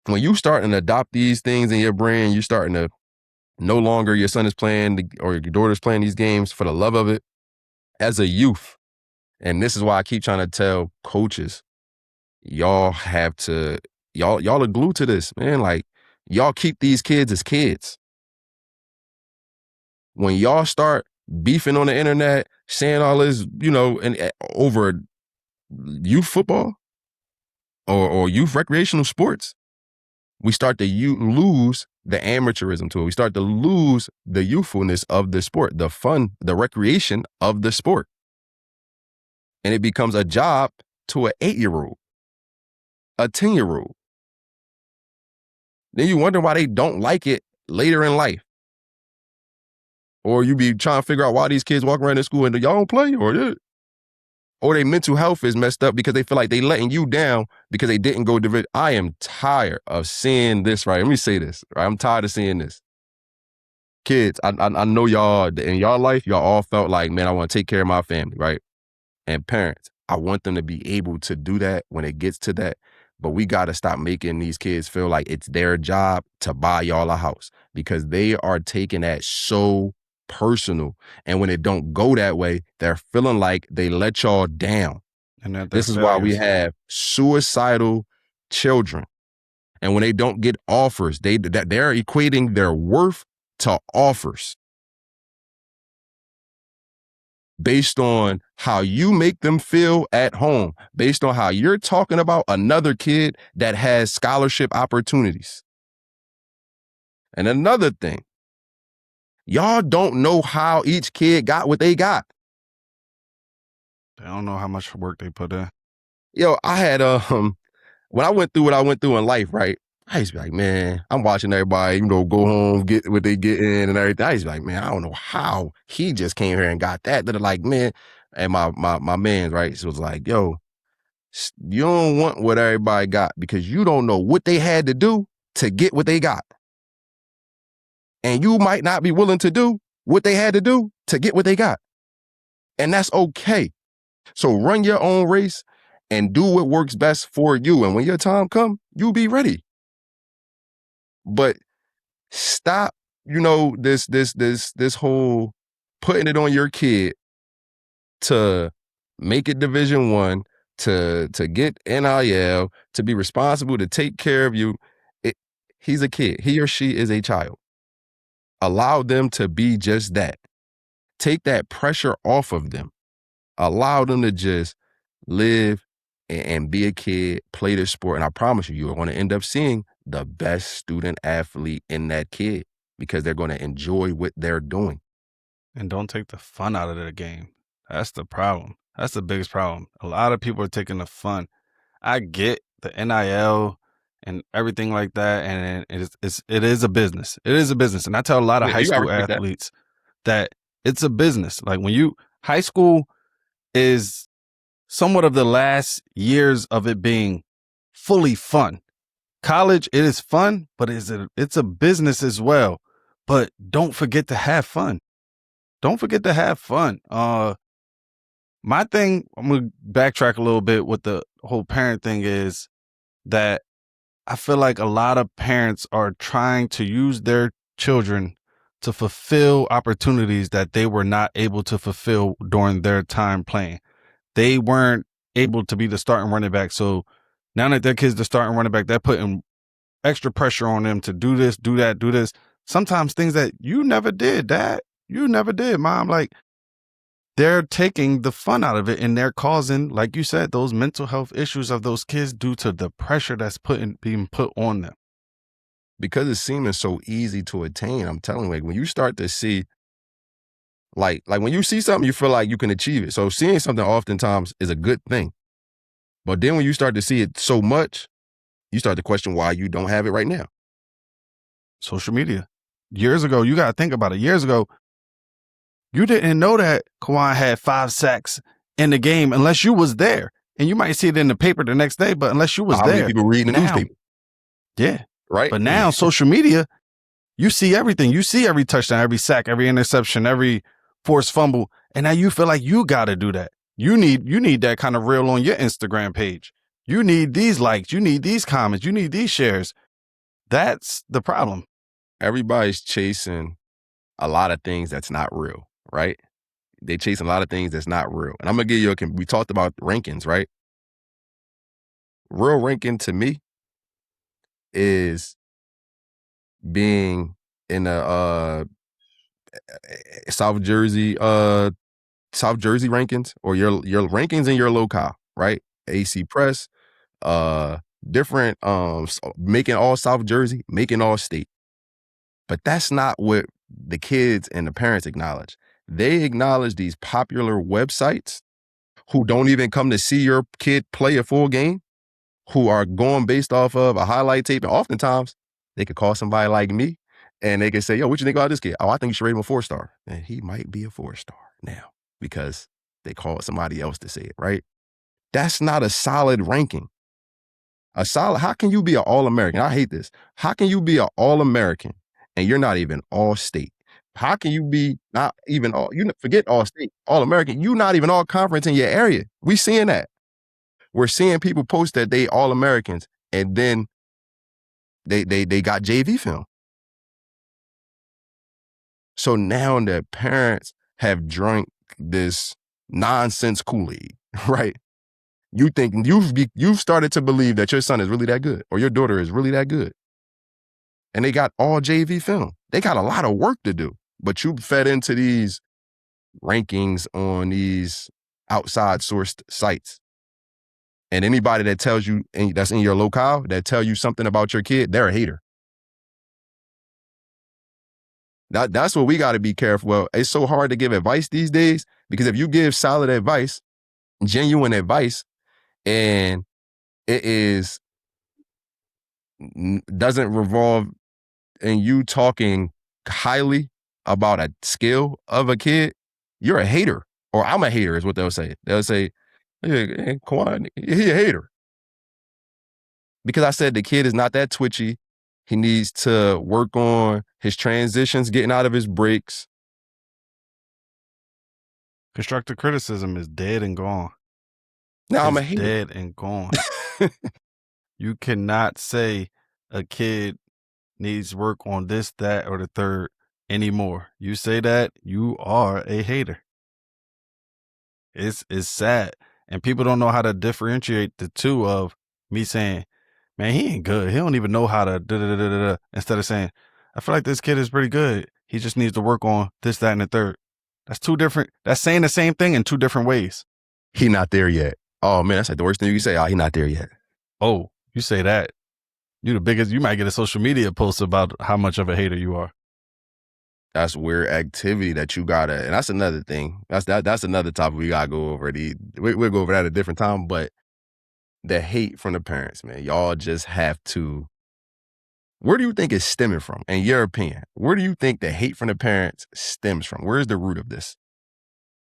when you starting to adopt these things in your brain, you starting to no longer your son is playing or your daughter's playing these games for the love of it as a youth. And this is why I keep trying to tell coaches, y'all have to, y'all are glued to this, man. Like, y'all keep these kids as kids. When y'all start beefing on the internet, saying all this, you know, and over youth football or youth recreational sports, we start to lose the amateurism to it. We start to lose the youthfulness of the sport, the fun, the recreation of the sport. And it becomes a job to an 8-year-old, a 10-year-old. Then you wonder why they don't like it later in life. Or you be trying to figure out why these kids walk around in school and y'all don't play, or their mental health is messed up because they feel like they letting you down because they didn't go division. I am tired of seeing this, right? Let me say this, right? I'm tired of seeing this. Kids, I know y'all, in y'all life, y'all all felt like, man, I want to take care of my family, right? And parents, I want them to be able to do that when it gets to that. But we got to stop making these kids feel like it's their job to buy y'all a house, because they are taking that so personal. And when it don't go that way, they're feeling like they let y'all down. And that this is why we have suicidal children. And when they don't get offers, they're equating their worth to offers based on how you make them feel at home, based on how you're talking about another kid that has scholarship opportunities. And another thing, y'all don't know how each kid got what they got. They don't know how much work they put in. Yo, I had when I went through what I went through in life, right? I used to be like, man, I'm watching everybody, go home, get what they get in and everything. I used to be like, man, I don't know how he just came here and got that. They're like, man, and my man, right, so was like, yo, you don't want what everybody got because you don't know what they had to do to get what they got. And you might not be willing to do what they had to do to get what they got. And that's okay. So run your own race and do what works best for you. And when your time comes, you'll be ready. But stop, this whole putting it on your kid to make it Division I, to get NIL, to be responsible, to take care of you. He's a kid. He or she is a child. Allow them to be just that. Take that pressure off of them. Allow them to just live and be a kid, play their sport. And I promise you, you're going to end up seeing the best student athlete in that kid because they're going to enjoy what they're doing. And don't take the fun out of the game. That's the problem. That's the biggest problem. A lot of people are taking the fun. I get the NIL and everything like that, and it is a business. It is a business, and I tell a lot of high school athletes that it's a business. Like high school is somewhat of the last years of it being fully fun. College, it is fun, but it's a business as well. But don't forget to have fun. Don't forget to have fun. My thing, I'm going to backtrack a little bit with the whole parent thing is that I feel like a lot of parents are trying to use their children to fulfill opportunities that they were not able to fulfill during their time playing. They weren't able to be the starting running back. So now that their kid's the starting running back, they're putting extra pressure on them to do this, do that, do this. Sometimes things that you never did, Dad. You never did, Mom. Like, they're taking the fun out of it and they're causing, like you said, those mental health issues of those kids due to the pressure that's being put on them. Because it's seeming so easy to attain, I'm telling you, like, when you start to see, like when you see something, you feel like you can achieve it. So seeing something oftentimes is a good thing. But then when you start to see it so much, you start to question why you don't have it right now. Social media. Years ago, you got to think about it. Years ago, you didn't know that Kaiwan had 5 sacks in the game unless you was there. And you might see it in the paper the next day, but unless you was How there. many people reading the newspaper? Yeah. Right. But now social media, you see everything. You see every touchdown, every sack, every interception, every forced fumble. And now you feel like you got to do that. You need that kind of reel on your Instagram page. You need these likes. You need these comments. You need these shares. That's the problem. Everybody's chasing a lot of things that's not real, right? They chasing a lot of things that's not real. And I'm going to give you we talked about rankings, right? Real ranking to me is being in a South Jersey rankings, or your rankings in your locale, right? AC Press, different making all South Jersey, making all state. But that's not what the kids and the parents acknowledge. They acknowledge these popular websites who don't even come to see your kid play a full game, who are going based off of a highlight tape. And oftentimes they could call somebody like me and they could say, yo, what you think about this kid? Oh, I think you should rate him a 4-star. And he might be a 4-star now because they called somebody else to say it, right? That's not a solid ranking. How can you be an All-American? I hate this. How can you be an All-American and you're not even All-State? How can you be not even forget All-State, All-American? You're not even All-Conference in your area. We seeing that. We're seeing people post that they All-Americans and then they got JV film. So now the parents have drank this nonsense Kool-Aid, right? You think you've started to believe that your son is really that good or your daughter is really that good. And they got all JV film. They got a lot of work to do, but you fed into these rankings on these outside sourced sites. And anybody that tells you that's in your locale that tell you something about your kid, they're a hater. That's what we got to be careful. Well, it's so hard to give advice these days because if you give solid advice, genuine advice, and it is doesn't revolve in you talking highly about a skill of a kid, you're a hater. Or I'm a hater is what they'll say. They'll say, hey, Kaiwan, he a hater. Because I said the kid is not that twitchy. He needs to work on his transitions, getting out of his breaks. Constructive criticism is dead and gone. Now I'm It's a hater. dead and gone. You cannot say a kid needs work on this, that, or the third anymore. You say that, you are a hater. It's sad. And people don't know how to differentiate the two of me saying, man, he ain't good. He don't even know how to da-da-da-da-da. Instead of saying, I feel like this kid is pretty good. He just needs to work on this, that, and the third. That's two different. That's saying the same thing in two different ways. He not there yet. Oh man, that's like the worst thing you can say. Oh, he not there yet. Oh, you say that. You the biggest. You might get a social media post about how much of a hater you are. That's weird activity that you gotta, and that's another thing. That's another topic we gotta go over. We'll go over that at a different time. But the hate from the parents, man, y'all just have to. Where do you think it's stemming from, in your opinion? Where do you think the hate from the parents stems from? Where's the root of this?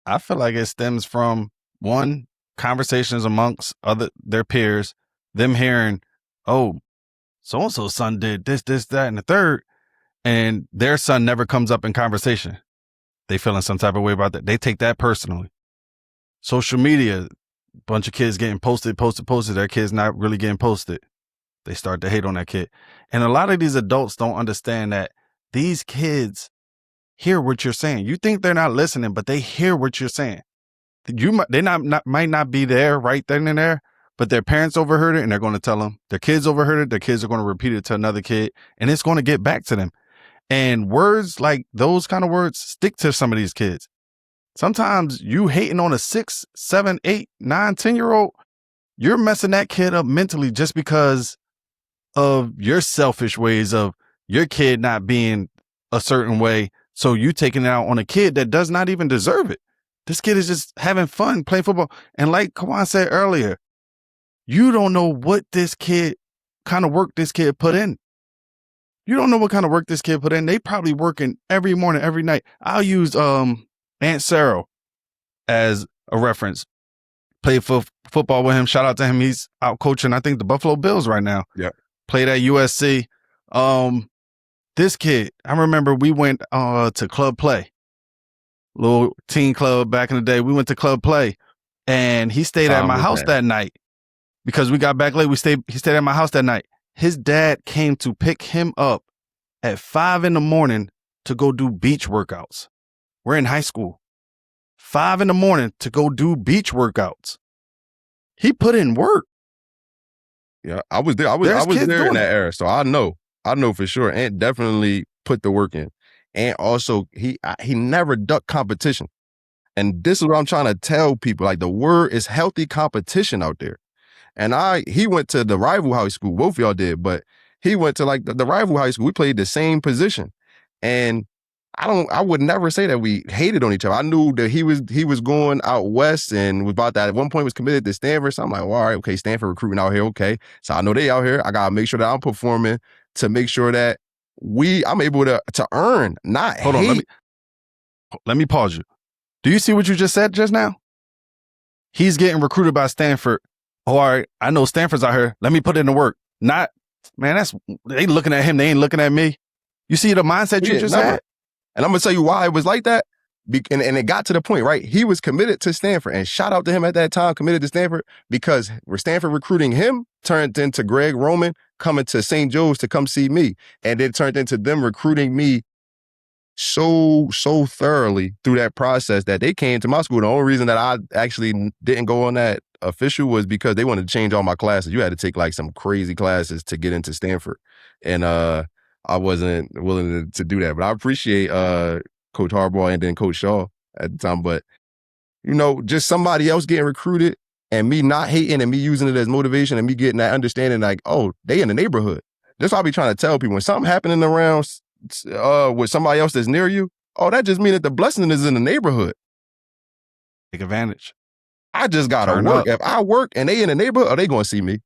I feel like it stems from one, conversations amongst their peers, them hearing, oh, so and so's son did this, that, and the third, and their son never comes up in conversation. They feeling some type of way about that. They take that personally. Social media, bunch of kids getting posted. Their kids not really getting posted. They start to hate on that kid. And a lot of these adults don't understand that these kids hear what you're saying. You think they're not listening, but they hear what you're saying. They might not be there right then and there, but their parents overheard it and they're going to tell them. Their kids overheard it. Their kids are going to repeat it to another kid, and it's going to get back to them. And words like those kind of words stick to some of these kids. Sometimes you hating on a 6, 7, 8, 9, 10-year-old, you're messing that kid up mentally just because of your selfish ways of your kid not being a certain way. So you taking it out on a kid that does not even deserve it. This kid is just having fun playing football. And like Kaiwan said earlier, you don't know what this kid, kind of work this kid put in. You don't know what kind of work this kid put in. They probably working every morning, every night. I'll use Aunt Sarah as a reference. Played football with him. Shout out to him. He's out coaching, I think, the Buffalo Bills right now. Yeah. Played at USC. This kid, I remember we went to club play. Little teen club back in the day. We went to club play, and he stayed at my house that night because we got back late. He stayed at my house that night. His dad came to pick him up at 5 a.m. to go do beach workouts. We're in high school. 5 a.m. to go do beach workouts. He put in work. Yeah, I was there. I was there in that era, so I know for sure. And definitely put the work in. And also, he never ducked competition. And this is what I'm trying to tell people. Like, the word is healthy competition out there. And he went to the rival high school. Both of y'all did, but he went to like the rival high school. We played the same position. And I would never say that we hated on each other. I knew that he was going out west and was about that. At one point was committed to Stanford. So I'm like, well, all right, okay, Stanford recruiting out here. Okay. So I know they out here. I gotta make sure that I'm performing to make sure that I'm able to earn, not Hold hate. on, let me pause you. Do you see what you just said just now? He's getting recruited by Stanford. Oh, all right, I know Stanford's out here. Let me put in the work. Not, man, they looking at him. They ain't looking at me. You see the mindset you just had? And I'm going to tell you why it was like that. And it got to the point, right? He was committed to Stanford, and shout out to him at that time, committed to Stanford, because Stanford recruiting him turned into Greg Roman coming to St. Joe's to come see me. And it turned into them recruiting me so thoroughly through that process that they came to my school. The only reason that I actually didn't go on that official was because they wanted to change all my classes. You had to take like some crazy classes to get into Stanford. And I wasn't willing to do that. But I appreciate Coach Harbaugh and then Coach Shaw at the time. But, just somebody else getting recruited and me not hating and me using it as motivation and me getting that understanding like, oh, they in the neighborhood. That's what I be trying to tell people. When something happening around with somebody else that's near you, oh, that just means that the blessing is in the neighborhood. Take advantage. I just got to work. If I work and they in the neighborhood, are they going to see me?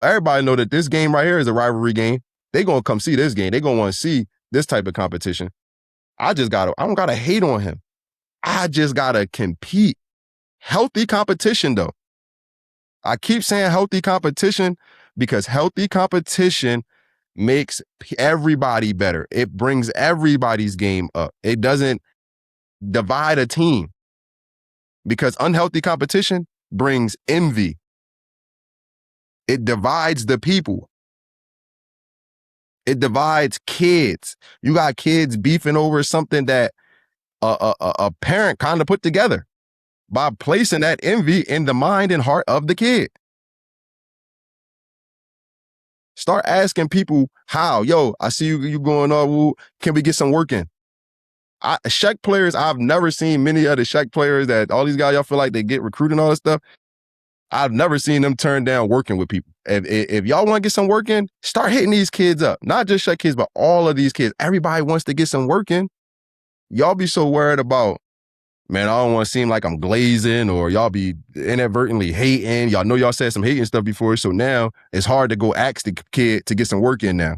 Everybody know that this game right here is a rivalry game. They gonna come see this game. They gonna want to see this type of competition. I don't gotta hate on him. I just gotta compete. Healthy competition, though. I keep saying healthy competition because healthy competition makes everybody better. It brings everybody's game up. It doesn't divide a team because unhealthy competition brings envy. It divides the people. It divides kids. You got kids beefing over something that a parent kind of put together by placing that envy in the mind and heart of the kid. Start asking people how. Yo, I see you going on. Can we get some work in? Shaq players, I've never seen many of the Shaq players that all these guys, y'all feel like they get recruited and all this stuff. I've never seen them turn down working with people. If y'all want to get some work in, start hitting these kids up. Not just Shaq kids, but all of these kids. Everybody wants to get some work in. Y'all be so worried about, man, I don't want to seem like I'm glazing, or y'all be inadvertently hating. Y'all know y'all said some hating stuff before, so now it's hard to go ask the kid to get some work in now.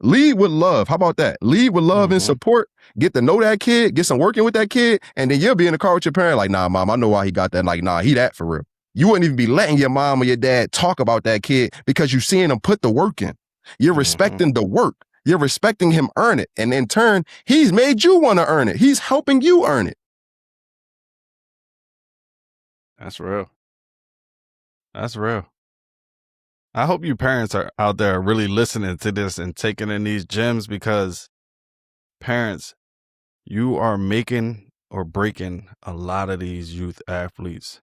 Lead with love. How about that? Lead with love and support. Get to know that kid, get some working with that kid, and then you'll be in the car with your parent like, nah, mom, I know why he got that. Like, nah, he that for real. You wouldn't even be letting your mom or your dad talk about that kid because you're seeing him put the work in. You're respecting the work. You're respecting him earn it. And in turn, he's made you want to earn it. He's helping you earn it. That's real. That's real. I hope you parents are out there really listening to this and taking in these gems, because parents, you are making or breaking a lot of these youth athletes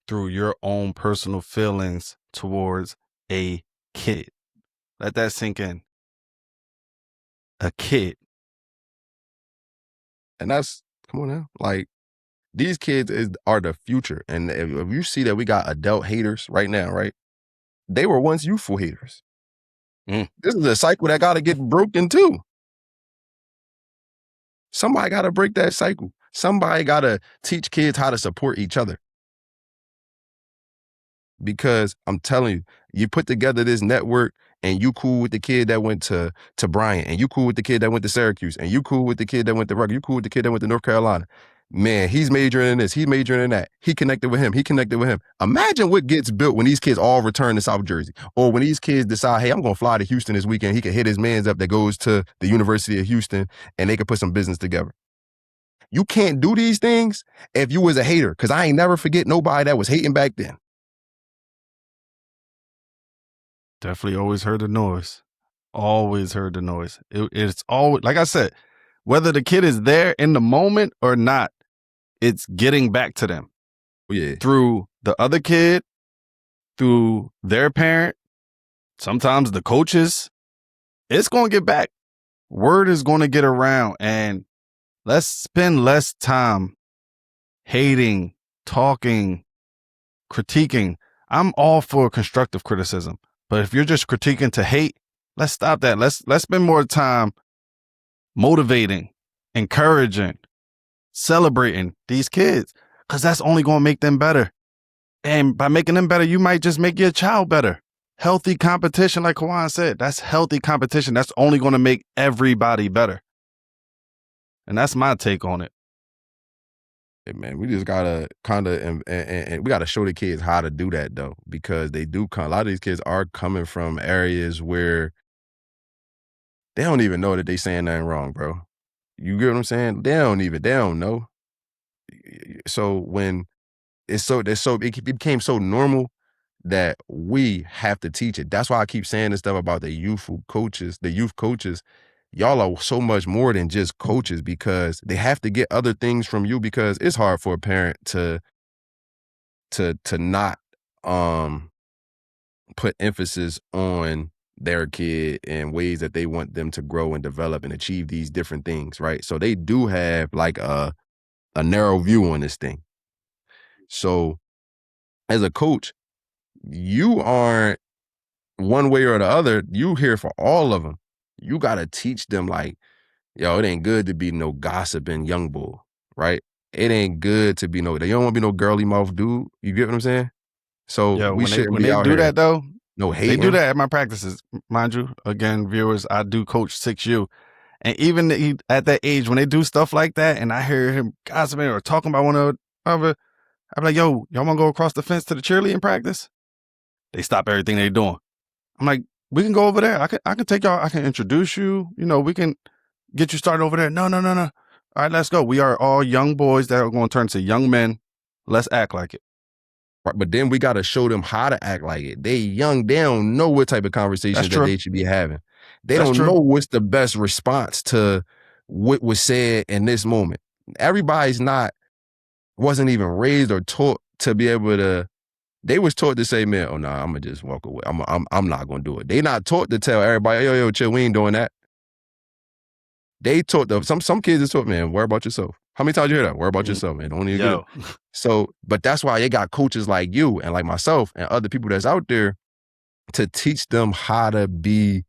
through your own personal feelings towards a kid. Let that sink in. A kid. And that's, come on now, like, these kids are the future. And if you see that we got adult haters right now, right? They were once youthful haters. This is a cycle that got to get broken too. Somebody got to break that cycle. Somebody got to teach kids how to support each other. Because I'm telling you, you put together this network and you cool with the kid that went to Bryant, and you cool with the kid that went to Syracuse, and you cool with the kid that went to Rutgers, you cool with the kid that went to North Carolina. Man, he's majoring in this, he's majoring in that. He connected with him, he connected with him. Imagine what gets built when these kids all return to South Jersey, or when these kids decide, hey, I'm going to fly to Houston this weekend. He can hit his mans up that goes to the University of Houston, and they can put some business together. You can't do these things if you was a hater, because I ain't never forget nobody that was hating back then. Definitely always heard the noise. Always heard the noise. It's always, like I said, whether the kid is there in the moment or not, it's getting back to them. Yeah. Through the other kid, through their parent, sometimes the coaches. It's going to get back. Word is going to get around, and let's spend less time hating, talking, critiquing. I'm all for constructive criticism, but if you're just critiquing to hate, let's stop that. Let's spend more time motivating, encouraging, celebrating these kids, because that's only going to make them better. And by making them better, you might just make your child better. Healthy competition, like Kaiwan said, that's healthy competition. That's only going to make everybody better. And that's my take on it. Hey man, we just gotta kind of, and we gotta show the kids how to do that though, because they do come. A lot of these kids are coming from areas where they don't even know that they saying nothing wrong, bro. You get what I'm saying? They don't know. So when it became so normal that we have to teach it. That's why I keep saying this stuff about the youth coaches. Y'all are so much more than just coaches, because they have to get other things from you, because it's hard for a parent to not put emphasis on their kid in ways that they want them to grow and develop and achieve these different things, right? So they do have like a narrow view on this thing. So as a coach, you aren't one way or the other. You here for all of them. You got to teach them like, yo, it ain't good to be no gossiping young bull, right? It ain't good to be they don't want to be no girly mouth dude. You get what I'm saying? So Yo, we shouldn't when be they out do here that though, no they do hating. that at my practices. Mind you, again, viewers, I do coach 6U. And even at that age, when they do stuff like that, and I hear him gossiping or talking about one another, I'm like, yo, y'all want to go across the fence to the cheerleading practice? They stop everything they're doing. I'm like, we can go over there. I can take y'all. I can introduce you. You know, we can get you started over there. No, no, no, no. All right, let's go. We are all young boys that are going to turn to young men. Let's act like it. Right, but then we got to show them how to act like it. They young, they don't know what type of That's conversations that true. they should be having. They That's don't true. know what's the best response to what was said in this moment. Everybody's wasn't even raised or taught to be able to. They was taught to say, man, oh no, I'm gonna just walk away. I'm not gonna do it. They not taught to tell everybody, yo, chill, we ain't doing that. They taught some kids is taught, man, worry about yourself. How many times you hear that? Worry about yourself, man. Don't even get it. Yo, So, but that's why they got coaches like you and like myself and other people that's out there to teach them how to be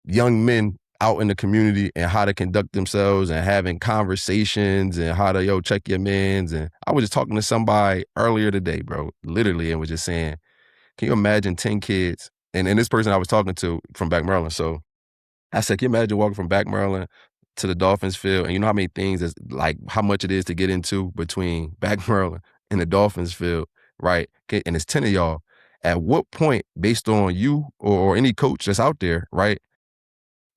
young men out in the community and how to conduct themselves and having conversations and how to, check your mans. And I was just talking to somebody earlier today, bro, literally, and was just saying, can you imagine 10 kids? And this person I was talking to from back Maryland. So I said, can you imagine walking from back Maryland to the Dolphins field? And you know how many things is like how much it is to get into between back Maryland and the Dolphins field, right? And it's 10 of y'all. At what point, based on you or any coach that's out there, right,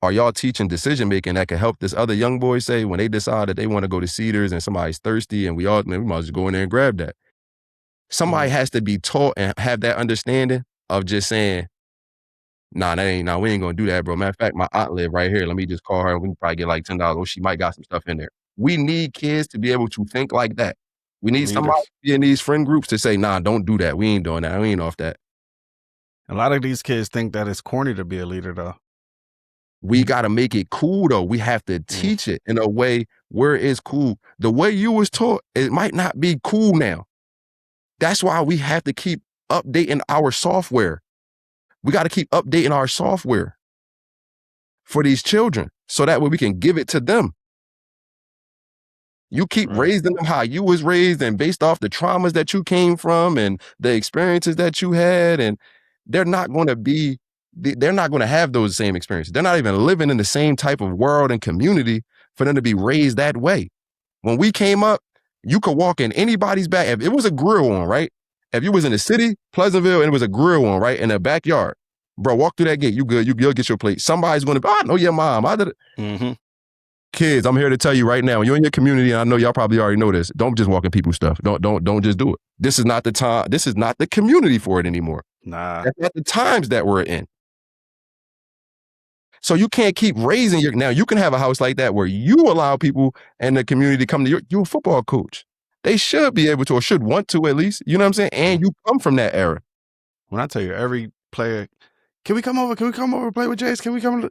are y'all teaching decision making that can help this other young boy say when they decide that they want to go to Cedars and somebody's thirsty and we might as well go in there and grab that. Somebody has to be taught and have that understanding of just saying, nah, we ain't gonna do that, bro. Matter of fact, my aunt live right here. Let me just call her and we can probably get like $10. Oh, she might got some stuff in there. We need kids to be able to think like that. We need somebody leaders. to be in these friend groups to say, nah, don't do that. We ain't doing that. We ain't off that. A lot of these kids think that it's corny to be a leader, though. We got to make it cool, though. We have to teach it in a way where it's cool. The way you was taught, it might not be cool now. That's why we have to keep updating our software. We got to keep updating our software for these children so that way we can give it to them. You keep raising them how you was raised and based off the traumas that you came from and the experiences that you had, and they're not going to have those same experiences. They're not even living in the same type of world and community for them to be raised that way. When we came up, you could walk in anybody's back. If it was a grill on, right? If you was in the city, Pleasantville, and it was a grill on, right? In the backyard, bro, walk through that gate. You good. You'll get your plate. Somebody's going to be, I know your mom. I did it. Kids, I'm here to tell you right now, you're in your community, and I know y'all probably already know this. Don't just walk in people's stuff. Don't just do it. This is not the time. This is not the community for it anymore. Nah. That's not the times that we're in. So you can't keep raising now you can have a house like that where you allow people in the community to come to you're a football coach. They should be able to, or should want to at least, you know what I'm saying? And you come from that era. When I tell you, every player, can we come over and play with Jace? Can we come?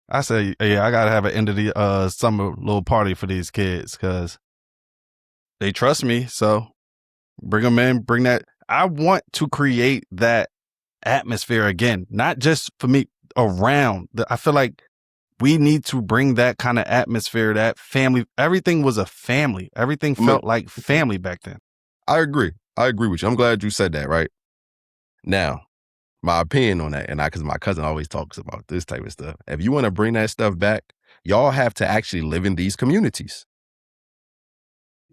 I say, yeah, I got to have an end of the summer little party for these kids because they trust me. So bring them in, bring that. I want to create that atmosphere again, not just for me, around. I feel like we need to bring that kind of atmosphere, that family. Everything was a family. Everything felt like family back then. I agree with you. I'm glad you said that, right? Now, my opinion on that, and because my cousin always talks about this type of stuff. If you want to bring that stuff back, y'all have to actually live in these communities.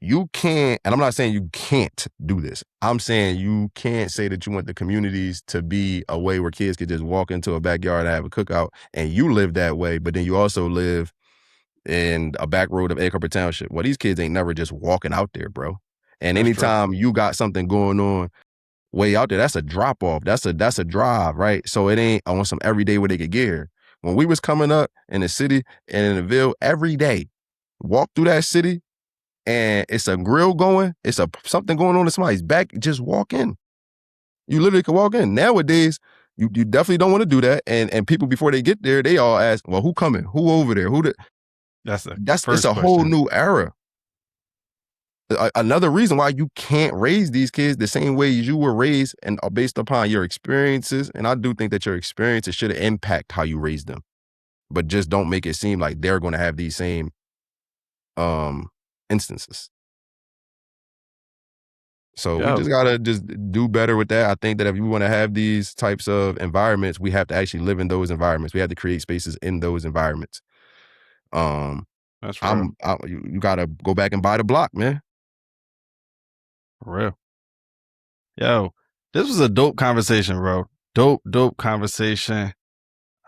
You can't, and I'm not saying you can't do this. I'm saying you can't say that you want the communities to be a way where kids could just walk into a backyard and have a cookout, and you live that way, but then you also live in a back road of Egg Harbor Township. Well, these kids ain't never just walking out there, bro. And anytime you got something going on way out there, that's a drop off. That's a drive, right? So it ain't on some everyday where they could get here. When we was coming up in the city and in the Ville, every day, walk through that city and it's a grill going, it's something going on in somebody's back, just walk in. You literally can walk in. Nowadays, you definitely don't want to do that. And people before they get there, they all ask, well, who coming? Who over there? It's a whole new era. Another reason why you can't raise these kids the same way as you were raised and are based upon your experiences. And I do think that your experiences should impact how you raise them, but just don't make it seem like they're going to have these same instances. So we Yo, just gotta just do better with that. I think that if you want to have these types of environments, we have to actually live in those environments. We have to create spaces in those environments. Um, that's real. you gotta go back and buy the block, man. For real. Yo, this was a dope conversation, bro. Dope conversation.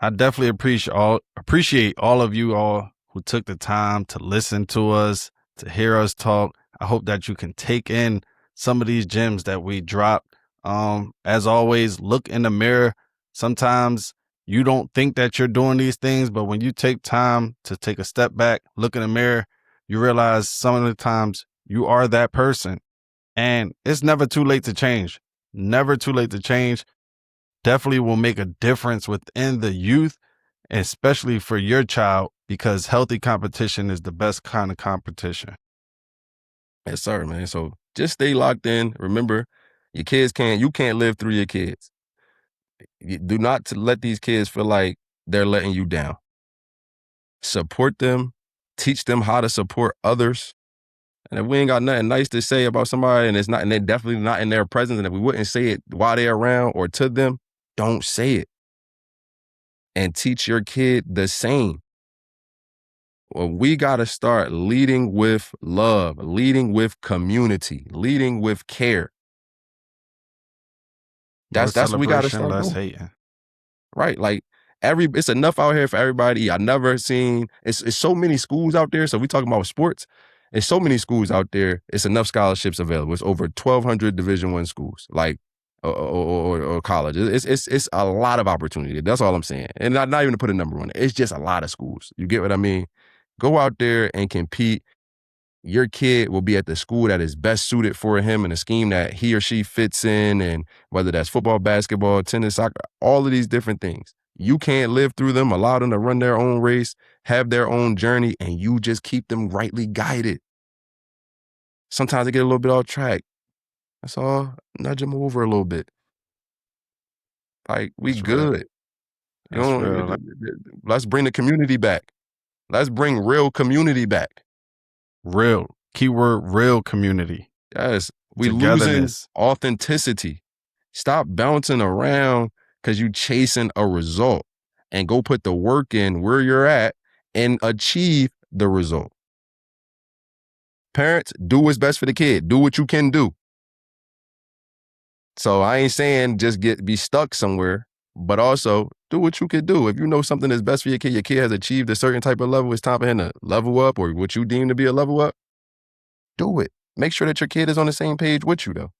I definitely appreciate all of you all who took the time to listen to us, to hear us talk. I hope that you can take in some of these gems that we dropped. As always, look in the mirror. Sometimes you don't think that you're doing these things, but when you take time to take a step back, look in the mirror, you realize some of the times you are that person. And it's never too late to change. Never too late to change. Definitely will make a difference within the youth, especially for your child, because healthy competition is the best kind of competition. Yes, sir, man. So just stay locked in. Remember, you can't live through your kids. You do not to let these kids feel like they're letting you down. Support them, teach them how to support others. And if we ain't got nothing nice to say about somebody and they're definitely not in their presence, and if we wouldn't say it while they're around or to them, don't say it. And teach your kid the same. Well, we got to start leading with love, leading with community, leading with care. More That's what we got to celebration, start less doing. hating. Right? Like it's enough out here for everybody. I never seen it's so many schools out there. So we talking about sports. It's so many schools out there. It's enough scholarships available. It's over 1,200 Division I schools, like or college. It's a lot of opportunity. That's all I'm saying. And not even to put a number on it. It's just a lot of schools. You get what I mean? Go out there and compete. Your kid will be at the school that is best suited for him and a scheme that he or she fits in, and whether that's football, basketball, tennis, soccer, all of these different things. You can't live through them, allow them to run their own race, have their own journey, and you just keep them rightly guided. Sometimes they get a little bit off track. That's all. Nudge them over a little bit. Like, we That's real. good. You That's know, real. Like, let's bring the community back. Let's bring real community back. real. Keyword real community. Yes, we losing Togetherness. authenticity. Stop bouncing around because you chasing a result, and go put the work in where you're at and achieve the result. Parents, do what's best for the kid. Do what you can do. So I ain't saying just be stuck somewhere, but also do what you can do. If you know something is best for your kid has achieved a certain type of level, it's time for him to level up, or what you deem to be a level up, do it. Make sure that your kid is on the same page with you, though.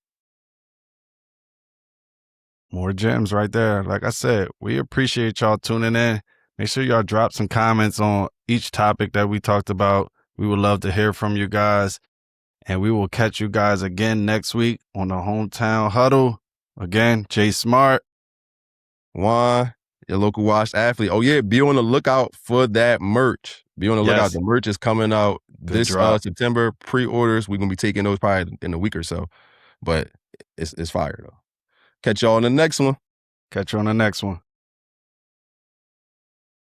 More gems right there. Like I said, we appreciate y'all tuning in. Make sure y'all drop some comments on each topic that we talked about. We would love to hear from you guys. And we will catch you guys again next week on the Hometown Huddle. Again, JSmart. Juan, your local washed athlete. Oh, yeah, be on the lookout for that merch. Be on the lookout. Yes. The merch is coming out this drop. September. Pre-orders, we're going to be taking those probably in a week or so. But it's fire, though. Catch y'all on the next one. Catch you on the next one.